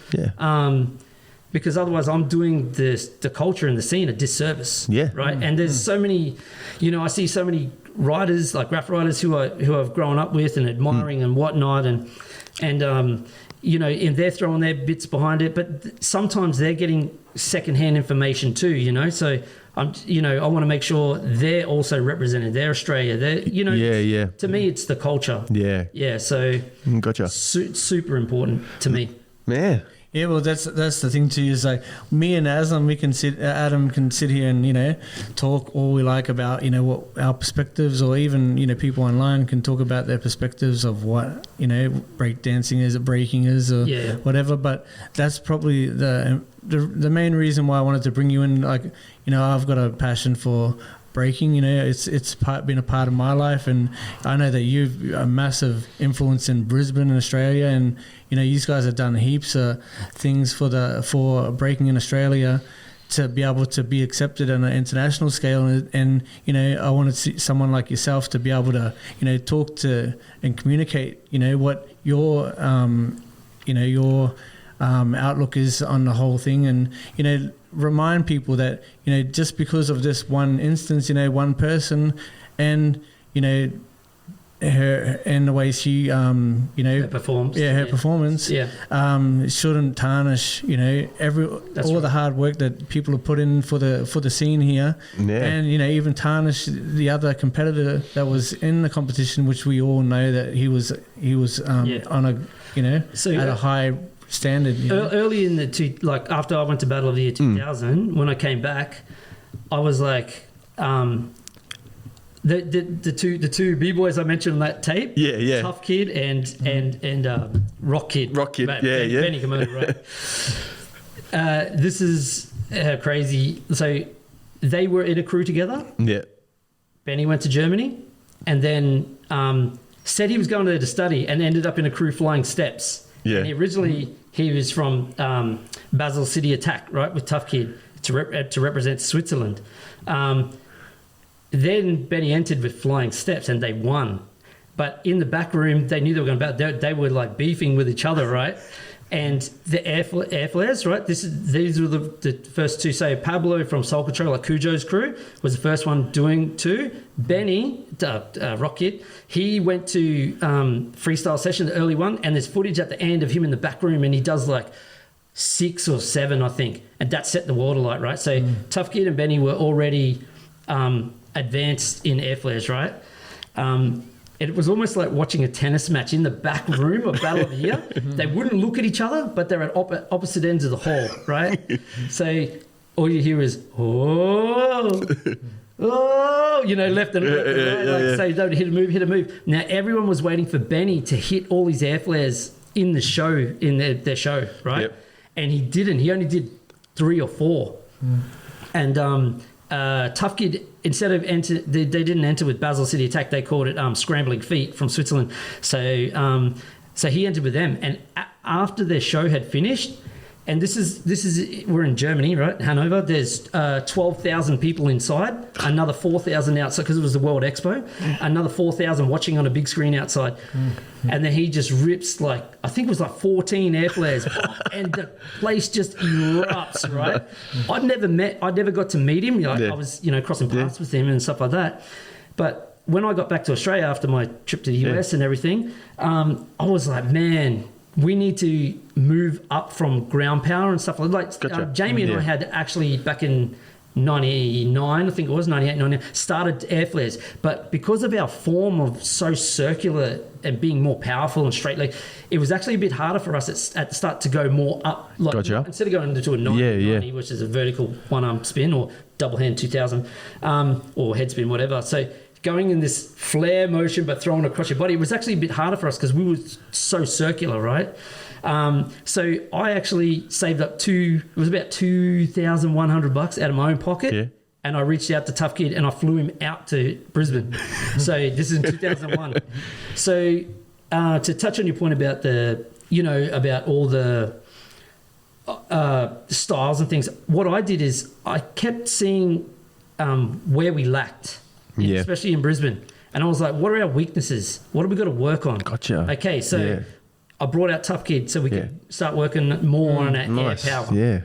Because otherwise I'm doing the culture and the scene a disservice. Right. And there's so many, I see so many writers, like rap writers who I've grown up with and admiring and whatnot, and and they're throwing their bits behind it, but sometimes they're getting secondhand information too. So I want to make sure they're also represented. They're Australia. They're To me, it's the culture. So Gotcha. Super important to me. Man. Yeah, well, that's the thing too. Is like me and Adam can sit here and talk all we like about what our perspectives, or even people online can talk about their perspectives of what break dancing is, or breaking is, or whatever. But that's probably the main reason why I wanted to bring you in. Like I've got a passion for breaking. It's been a part of my life, and I know that you've a massive influence in Brisbane and Australia, and you guys have done heaps of things for breaking in Australia to be able to be accepted on an international scale, and I want to see someone like yourself to be able to talk to and communicate what your outlook is on the whole thing, and remind people that just because of this one instance, one person, and her and the way she, Her performs. her performance, shouldn't tarnish, all the hard work that people have put in for the scene here, and even tarnish the other competitor that was in the competition, which we all know that he was on a at a high standard. Early in after I went to Battle of the Year 2000, when I came back, I was like. The two B-boys I mentioned on that tape, Tough Kid and Rock Kid, Benny Komodo, right? This is crazy. So they were in a crew together. Yeah. Benny went to Germany, and then said he was going there to study, and ended up in a crew flying steps. Yeah. And originally he was from Basel City Attack, right, with Tough Kid to represent Switzerland. Then Benny entered with flying steps and they won. But in the back room, they knew they were going to they were like beefing with each other, right? And the air flares, right? These were the first two. So Pablo from Soul Control, like Cujo's crew, was the first one doing two. Benny, Rock Kid, he went to freestyle session, the early one, and there's footage at the end of him in the back room, and he does like 6 or 7, I think, and that set the water light, right? So Tough Kid and Benny were already advanced in air flares, right? It was almost like watching a tennis match in the back room of Battle of the Year. They wouldn't look at each other, but they're at opposite ends of the hall, right? So all you hear is, oh, left and right. Say, don't hit a move. Now, everyone was waiting for Benny to hit all his air flares in the show, in their show, right? Yep. And he didn't. He only did 3 or 4. And Tough Kid, instead of they didn't enter with Basel City Attack. They called it Scrambling Feet from Switzerland. So he entered with them. And after their show had finished, and this is we're in Germany, right? Hanover. There's 12,000 people inside. Another 4,000 outside because it was the World Expo. Another 4,000 watching on a big screen outside. And then he just rips I think it was 14 air flares, and the place just erupts, right? I'd never got to meet him. I was, crossing paths with him and stuff like that. But when I got back to Australia after my trip to the US and everything, I was like, man, we need to move up from ground power and stuff like that. Gotcha. Jamie and I had actually back in 99, I think it was 98, 99, started air flares. But because of our form of so circular and being more powerful and straight, it was actually a bit harder for us at the start to go more up. Instead of going into a 90, which is a vertical one-arm spin or double hand 2000 or head spin, whatever. So going in this flare motion but throwing across your body, it was actually a bit harder for us because we were so circular, right? So I actually saved up it was about $2,100 out of my own pocket, and I reached out to Tough Kid and I flew him out to Brisbane. So this is in 2001. So to touch on your point about about all the styles and things, what I did is I kept seeing where we lacked, especially in Brisbane. And I was like, what are our weaknesses? What have we got to work on? Gotcha. Okay, so I brought out Tough Kid so we could start working more on our air power. Yeah.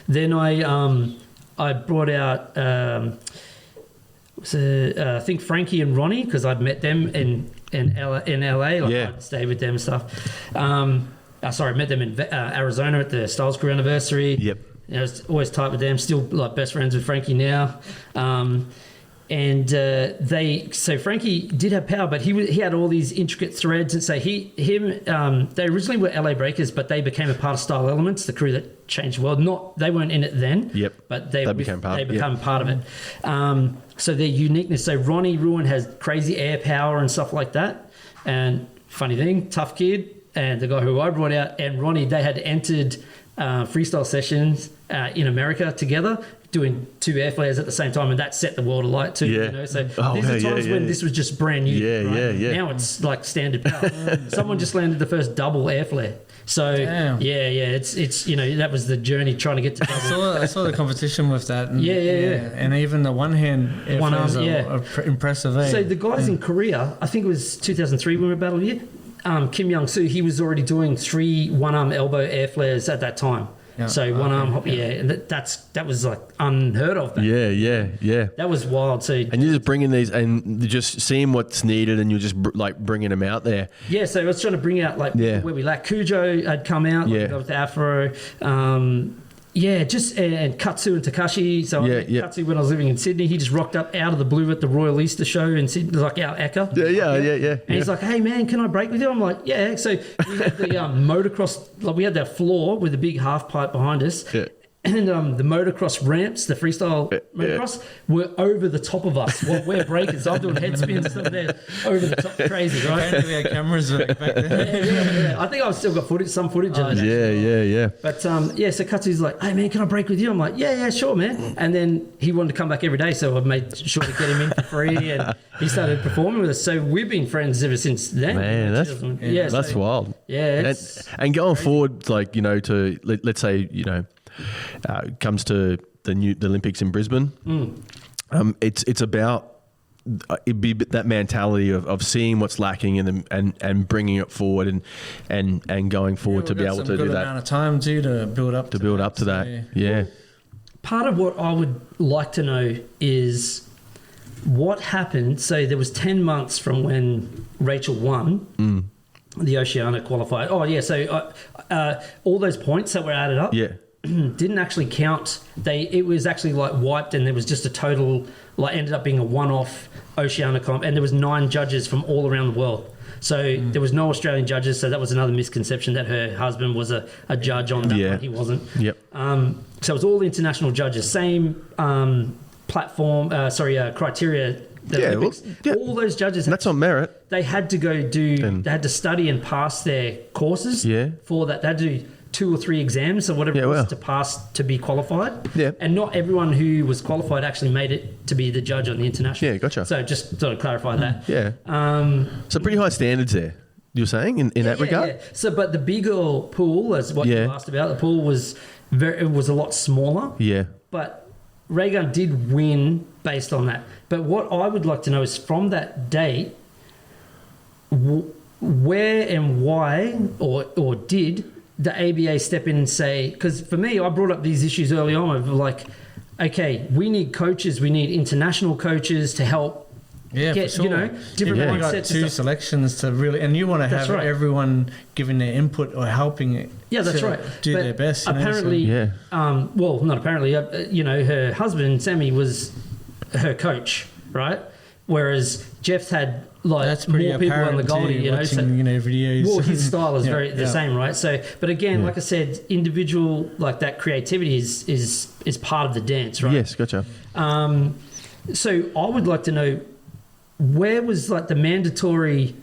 Then I brought out I think Frankie and Ronnie, because I'd met them in LA. I'd stayed with them and stuff. Met them in Arizona at the Styles Crew anniversary. Yep. I was always tight with them. Still best friends with Frankie now. So Frankie did have power, but he had all these intricate threads, and so they originally were LA Breakers, but they became a part of Style Elements, the crew that changed the world. They weren't in it then, but they became part of it. So their uniqueness. So Ronnie Reuben has crazy air power and stuff like that. And funny thing, Tough Kid and the guy who I brought out and Ronnie, they had entered freestyle sessions in America together, doing 2 air flares at the same time, and that set the world alight too. So these are times when this was just brand new. Now it's like standard power. Someone just landed the first double air flare. So it's that was the journey trying to get to double. I saw the competition with that. And, and even the one hand air flares are impressive. So the guys in Korea, I think it was 2003 when we were Battle Year. Kim Young Soo, he was already doing 3 one-arm elbow air flares at that time. So one arm hop, and that was like unheard of. Yeah. That was wild. So and you're just bringing these and you're just seeing what's needed, and you're just like bringing them out there. Yeah, so I was trying to bring out like where we lack. Cujo had come out with Afro. And Katsu and Takashi. So Katsu, when I was living in Sydney, he just rocked up out of the blue at the Royal Easter Show in Sydney, like our Eka. And he's like, "Hey man, can I break with you?" I'm like, "Yeah." So we had the motocross, like we had that floor with a big half pipe behind us. Yeah. And the motocross ramps, the freestyle motocross, were over the top of us. Well, we're breakers. I'm doing head spins and stuff there, over the top, crazy, right? We had cameras back there. I think I've still got some footage of it. Yeah. But so Katsu's like, "Hey man, can I break with you?" I'm like, "Yeah, sure, man." And then he wanted to come back every day, so I made sure to get him in for free, and he started performing with us. So we've been friends ever since then. Man, that's wild. Yeah, and going forward, like to let's say comes to the Olympics in Brisbane, it's about it'd be that mentality of seeing what's lacking and bringing it forward and going forward to be able to do that. Amount of time too to build up to that. Yeah. Part of what I would like to know is what happened. So there was 10 months from when Rachel won the Oceania qualified. Oh yeah, so all those points that were added up. Yeah. Didn't actually count. It was actually like wiped, and there was just a total, like ended up being a one-off Oceania comp, and there was 9 judges from all around the world. So there was no Australian judges, so that was another misconception that her husband was a judge on that one. He wasn't. Yep. So it was all international judges, same criteria. All those judges. And that's on merit. They had to they had to study and pass their courses for that. They had to do 2 or 3 exams or whatever it was to pass to be qualified. Yeah. And not everyone who was qualified actually made it to be the judge on the international. Yeah, gotcha. So just sort of clarify that. Yeah. So pretty high standards there, you're saying, in that regard? Yeah. So, but the B-girl pool, as what you asked about, the pool was a lot smaller. Yeah. But Raygun did win based on that. But what I would like to know is from that date, where and why or did the ABA step in and say, because for me, I brought up these issues early on of like, okay, we need coaches, we need international coaches to help get, for sure. different mindsets. You got 2 selections to really, and you want to have everyone giving their input or helping it. Yeah, that's right. Do their best. Apparently, well, not apparently, her husband, Sammy, was her coach, right? Whereas Jeff's had more people on the Goldie, watching, videos. Well, his style is very the same, right? So, but again, like I said, individual, like that creativity is part of the dance, right? Yes, gotcha. So I would like to know, where was like the mandatory,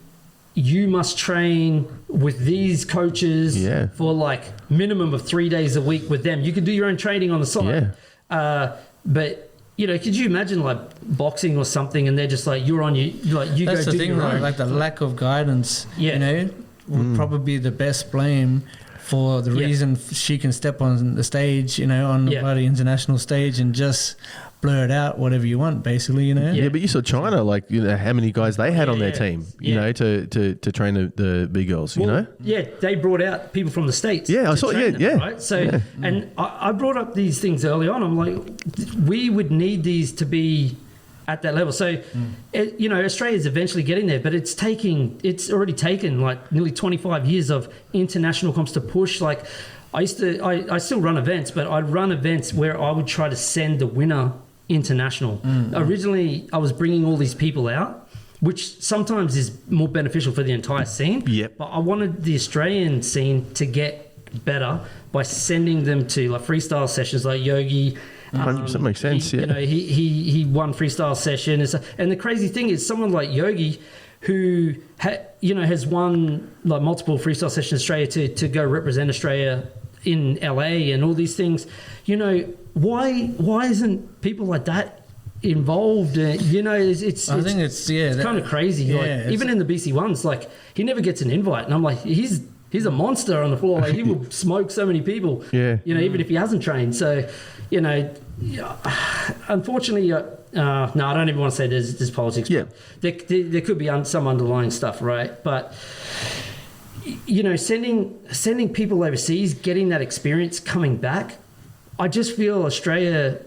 you must train with these coaches for like minimum of 3 days a week with them. You can do your own training on the side. But could you imagine like boxing or something, and they're just like, you're on you That's go the do thing, your own. like the lack of guidance. Would probably be the best blame for the reason she can step on the stage, on the bloody international stage and just blurt out whatever you want, basically, Yeah, but you saw China, like, how many guys they had on their team, to train the B-girls, Yeah, they brought out people from the States. Yeah, I saw, right? So, and I brought up these things early on. I'm like, we would need these to be at that level. So, Australia's eventually getting there, but it's already taken like nearly 25 years of international comps to push. Like, I still run events, but I'd run events where I would try to send the winner international. Originally, I was bringing all these people out, which sometimes is more beneficial for the entire scene. Yep. But I wanted the Australian scene to get better by sending them to like freestyle sessions like Yogi. 100% makes sense. He won freestyle session, and the crazy thing is, someone like Yogi, who has won like multiple freestyle sessions in Australia to go represent Australia in LA and all these things. Why isn't people like that involved? I think it's kind of crazy. Even in the BC ones, like, he never gets an invite, and I'm like, he's a monster on the floor. Like, he will smoke so many people. Even if he hasn't trained. So, unfortunately, no, I don't even want to say there's politics. Yeah, there could be some underlying stuff, right? But you know, sending people overseas, getting that experience, coming back. I just feel Australia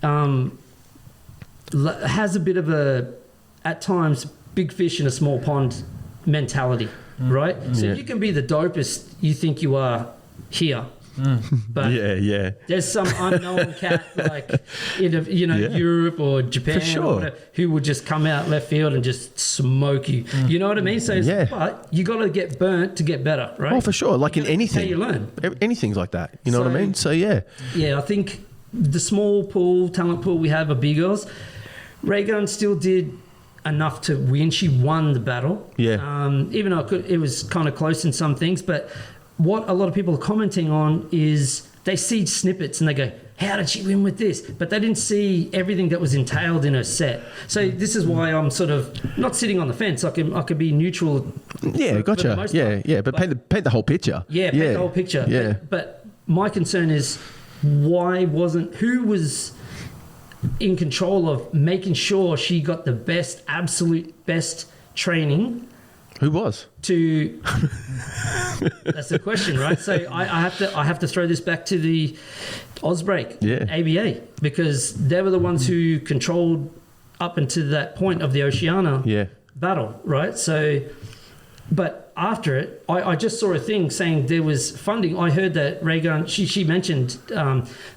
has a bit of a, at times, big fish in a small pond mentality, right? So you can be the dopest you think you are here. But there's some unknown cat like in Europe or Japan or whatever, who will just come out left field and just smoke you. You know what I mean? So but you got to get burnt to get better, right? Oh, for sure. Like in anything. How you learn. Anything's like that. You know what I mean? So yeah, I think the small talent pool we have of B-girls, Raygun still did enough to win. She won the battle. Even though it was kind of close in some things, but what a lot of people are commenting on is they see snippets and they go, how did she win with this? But they didn't see everything that was entailed in her set. So this is why I'm sort of not sitting on the fence. I could be neutral. Yeah, gotcha. But paint the whole picture. Yeah, paint the whole picture. Yeah. But my concern is who was in control of making sure she got the absolute best training? Who was? That's the question, right? So I have to throw this back to the Osbreak, ABA, because they were the ones who controlled up until that point of the Oceania battle, right? So, but after it, I just saw a thing saying there was funding. I heard that Raygun, she mentioned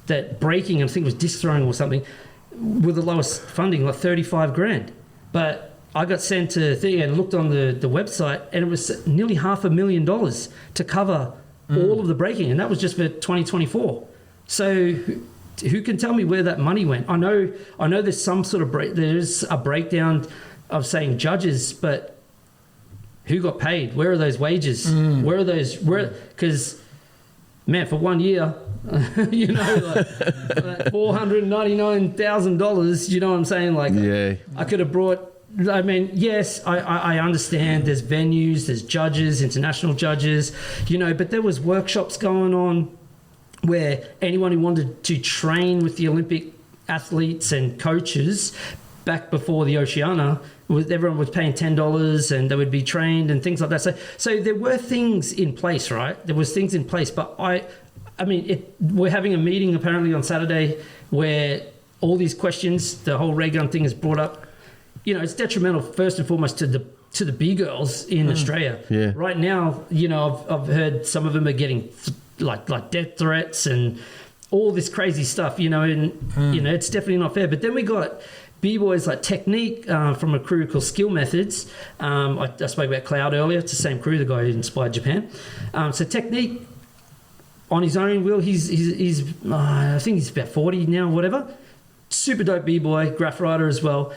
that breaking, I think it was disc throwing or something, with the lowest funding, like 35 grand. But I got sent to thing and looked on the website, and it was nearly $500,000 to cover all of the breaking, and that was just for 2024. So who can tell me where that money went? I know there's some sort of there's a breakdown of saying judges, but who got paid? Where are those wages? Where are those? Because man, for 1 year, you know, like $499,000. You know what I'm saying? Like, I could have brought. I mean, yes, I understand there's venues, there's judges, international judges, you know, but there was workshops going on where anyone who wanted to train with the Olympic athletes and coaches back before the Oceania, everyone was paying $10 and they would be trained and things like that. So there were things in place, right? There was things in place, but I mean, we're having a meeting apparently on Saturday where all these questions, the whole Raygun thing is brought up. You know, it's detrimental first and foremost to the B-girls in Australia. Yeah. Right now, you know, I've heard some of them are getting like death threats and all this crazy stuff. You know, and you know, it's definitely not fair. But then we got B-boys like Technique from a crew called Skill Methods. I spoke about Cloud earlier. It's the same crew, the guy who inspired Japan. So Technique, on his own will, he's I think he's about 40 now, whatever. Super dope B-boy, graph writer as well.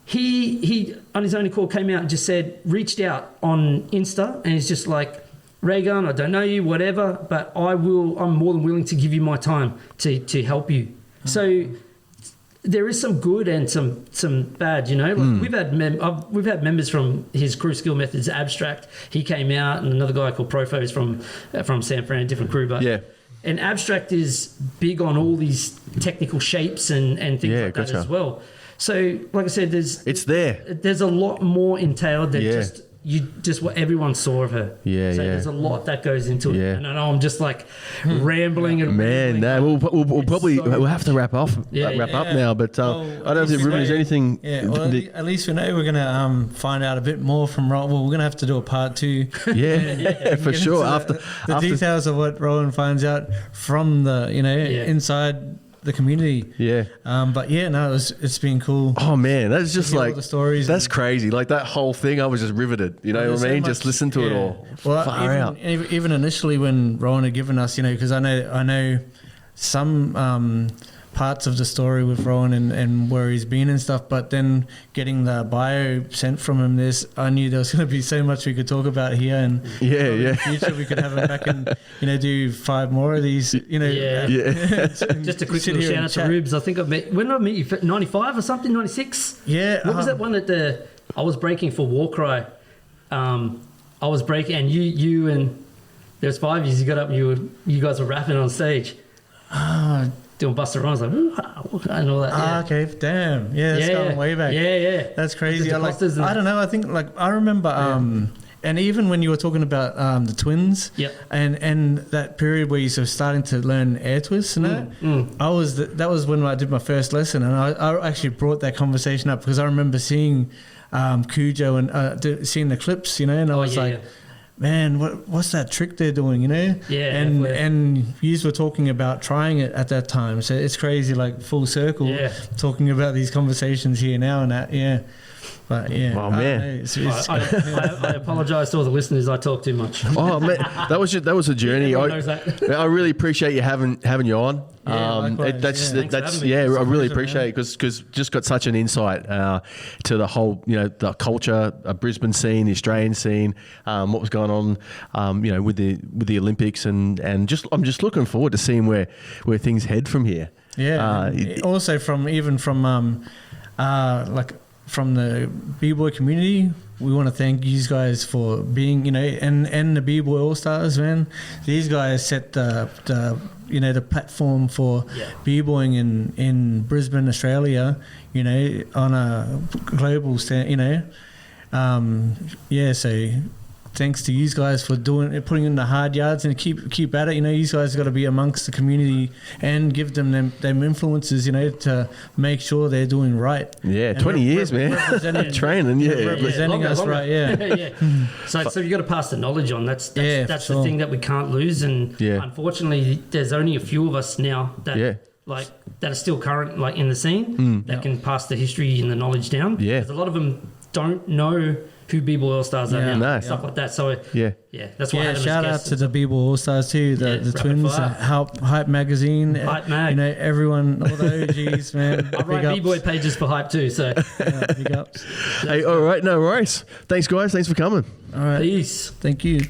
He on his own accord came out and just reached out on Insta, and he's just like, Raygun, I don't know you, whatever, but I'm more than willing to give you my time to help you. So there is some good and some bad, you know. Like we've had members from his crew, Skill Methods, Abstract. He came out, and another guy called Profo is from San Fran, different crew, but and Abstract is big on all these technical shapes and things like that as well. So, like I said, there's a lot more entailed than just what everyone saw of her. There's a lot that goes into it. And I know I'm just like rambling and we'll have to wrap up now. But I don't know if Reuben is anything. At least we know we're gonna find out a bit more from Rowan. Well, we're gonna have to do a part 2. For sure. After details of what Rowan finds out from the inside the community. But it's been cool. Oh man, that's just like all the stories. That's crazy. Like that whole thing, I was just riveted. You know what I mean? Just listen to it all. Well, even initially when Rowan had given us, because I know some parts of the story with Rowan and where he's been and stuff, but then getting the bio sent from him, I knew there was going to be so much we could talk about here, and in the future we could have him back and do 5 more of these. Just a quick little shout out to Rubes. I think when did I meet you? 95 or something? 96? Yeah. What was that one that I was breaking for Warcry? I was breaking, and you and there's 5 of you. You got up, and you guys were rapping on stage. Doing Buster Rhymes, like, wow, and all that. Okay, damn. Yeah, it's going way back. Yeah. That's crazy. I don't know. I think, I remember And even when you were talking about the twins, Yep. and that period where you were starting to learn air twists and that, that was when I did my first lesson, and I actually brought that conversation up because I remember seeing Cujo and seeing the clips, you know, and I was like, man, what's that trick they're doing, you know? Yeah. And you were talking about trying it at that time, so it's crazy, like full circle, talking about these conversations here now and that, But yeah, oh man, I apologise to all the listeners. I talk too much. Oh man, that was a journey. I really appreciate you having you on. I really appreciate it because just got such an insight to the whole, you know, the culture, Brisbane scene, the Australian scene, what was going on, you know, with the Olympics, and I'm just looking forward to seeing where things head from here. Yeah. Also from from the B-boy community, we want to thank you guys for being, you know, and the B-boy All-Stars, man. These guys set the platform for B-boying in Brisbane, Australia, you know, on a global stand, you know. So thanks to you guys for putting in the hard yards and keep at it. You know, you guys got to be amongst the community and give them influences, you know, to make sure they're doing right. Yeah, and 20 years, man. Training, representing us longer. Right. So you got to pass the knowledge on. That's the thing that we can't lose. And unfortunately, there's only a few of us now that that are still current, like in the scene, that can pass the history and the knowledge down. Yeah, because a lot of them don't know who B-boy All-Stars are now, stuff like that. So that's why I had them shout out to the B-boy All-Stars too, the twins, Hype Magazine, Hype Mag, you know, everyone, all the OGs, man. I write B-boy pages for Hype too, so big ups. Hey, all right, no worries. Thanks guys, thanks for coming. All right, peace. Thank you.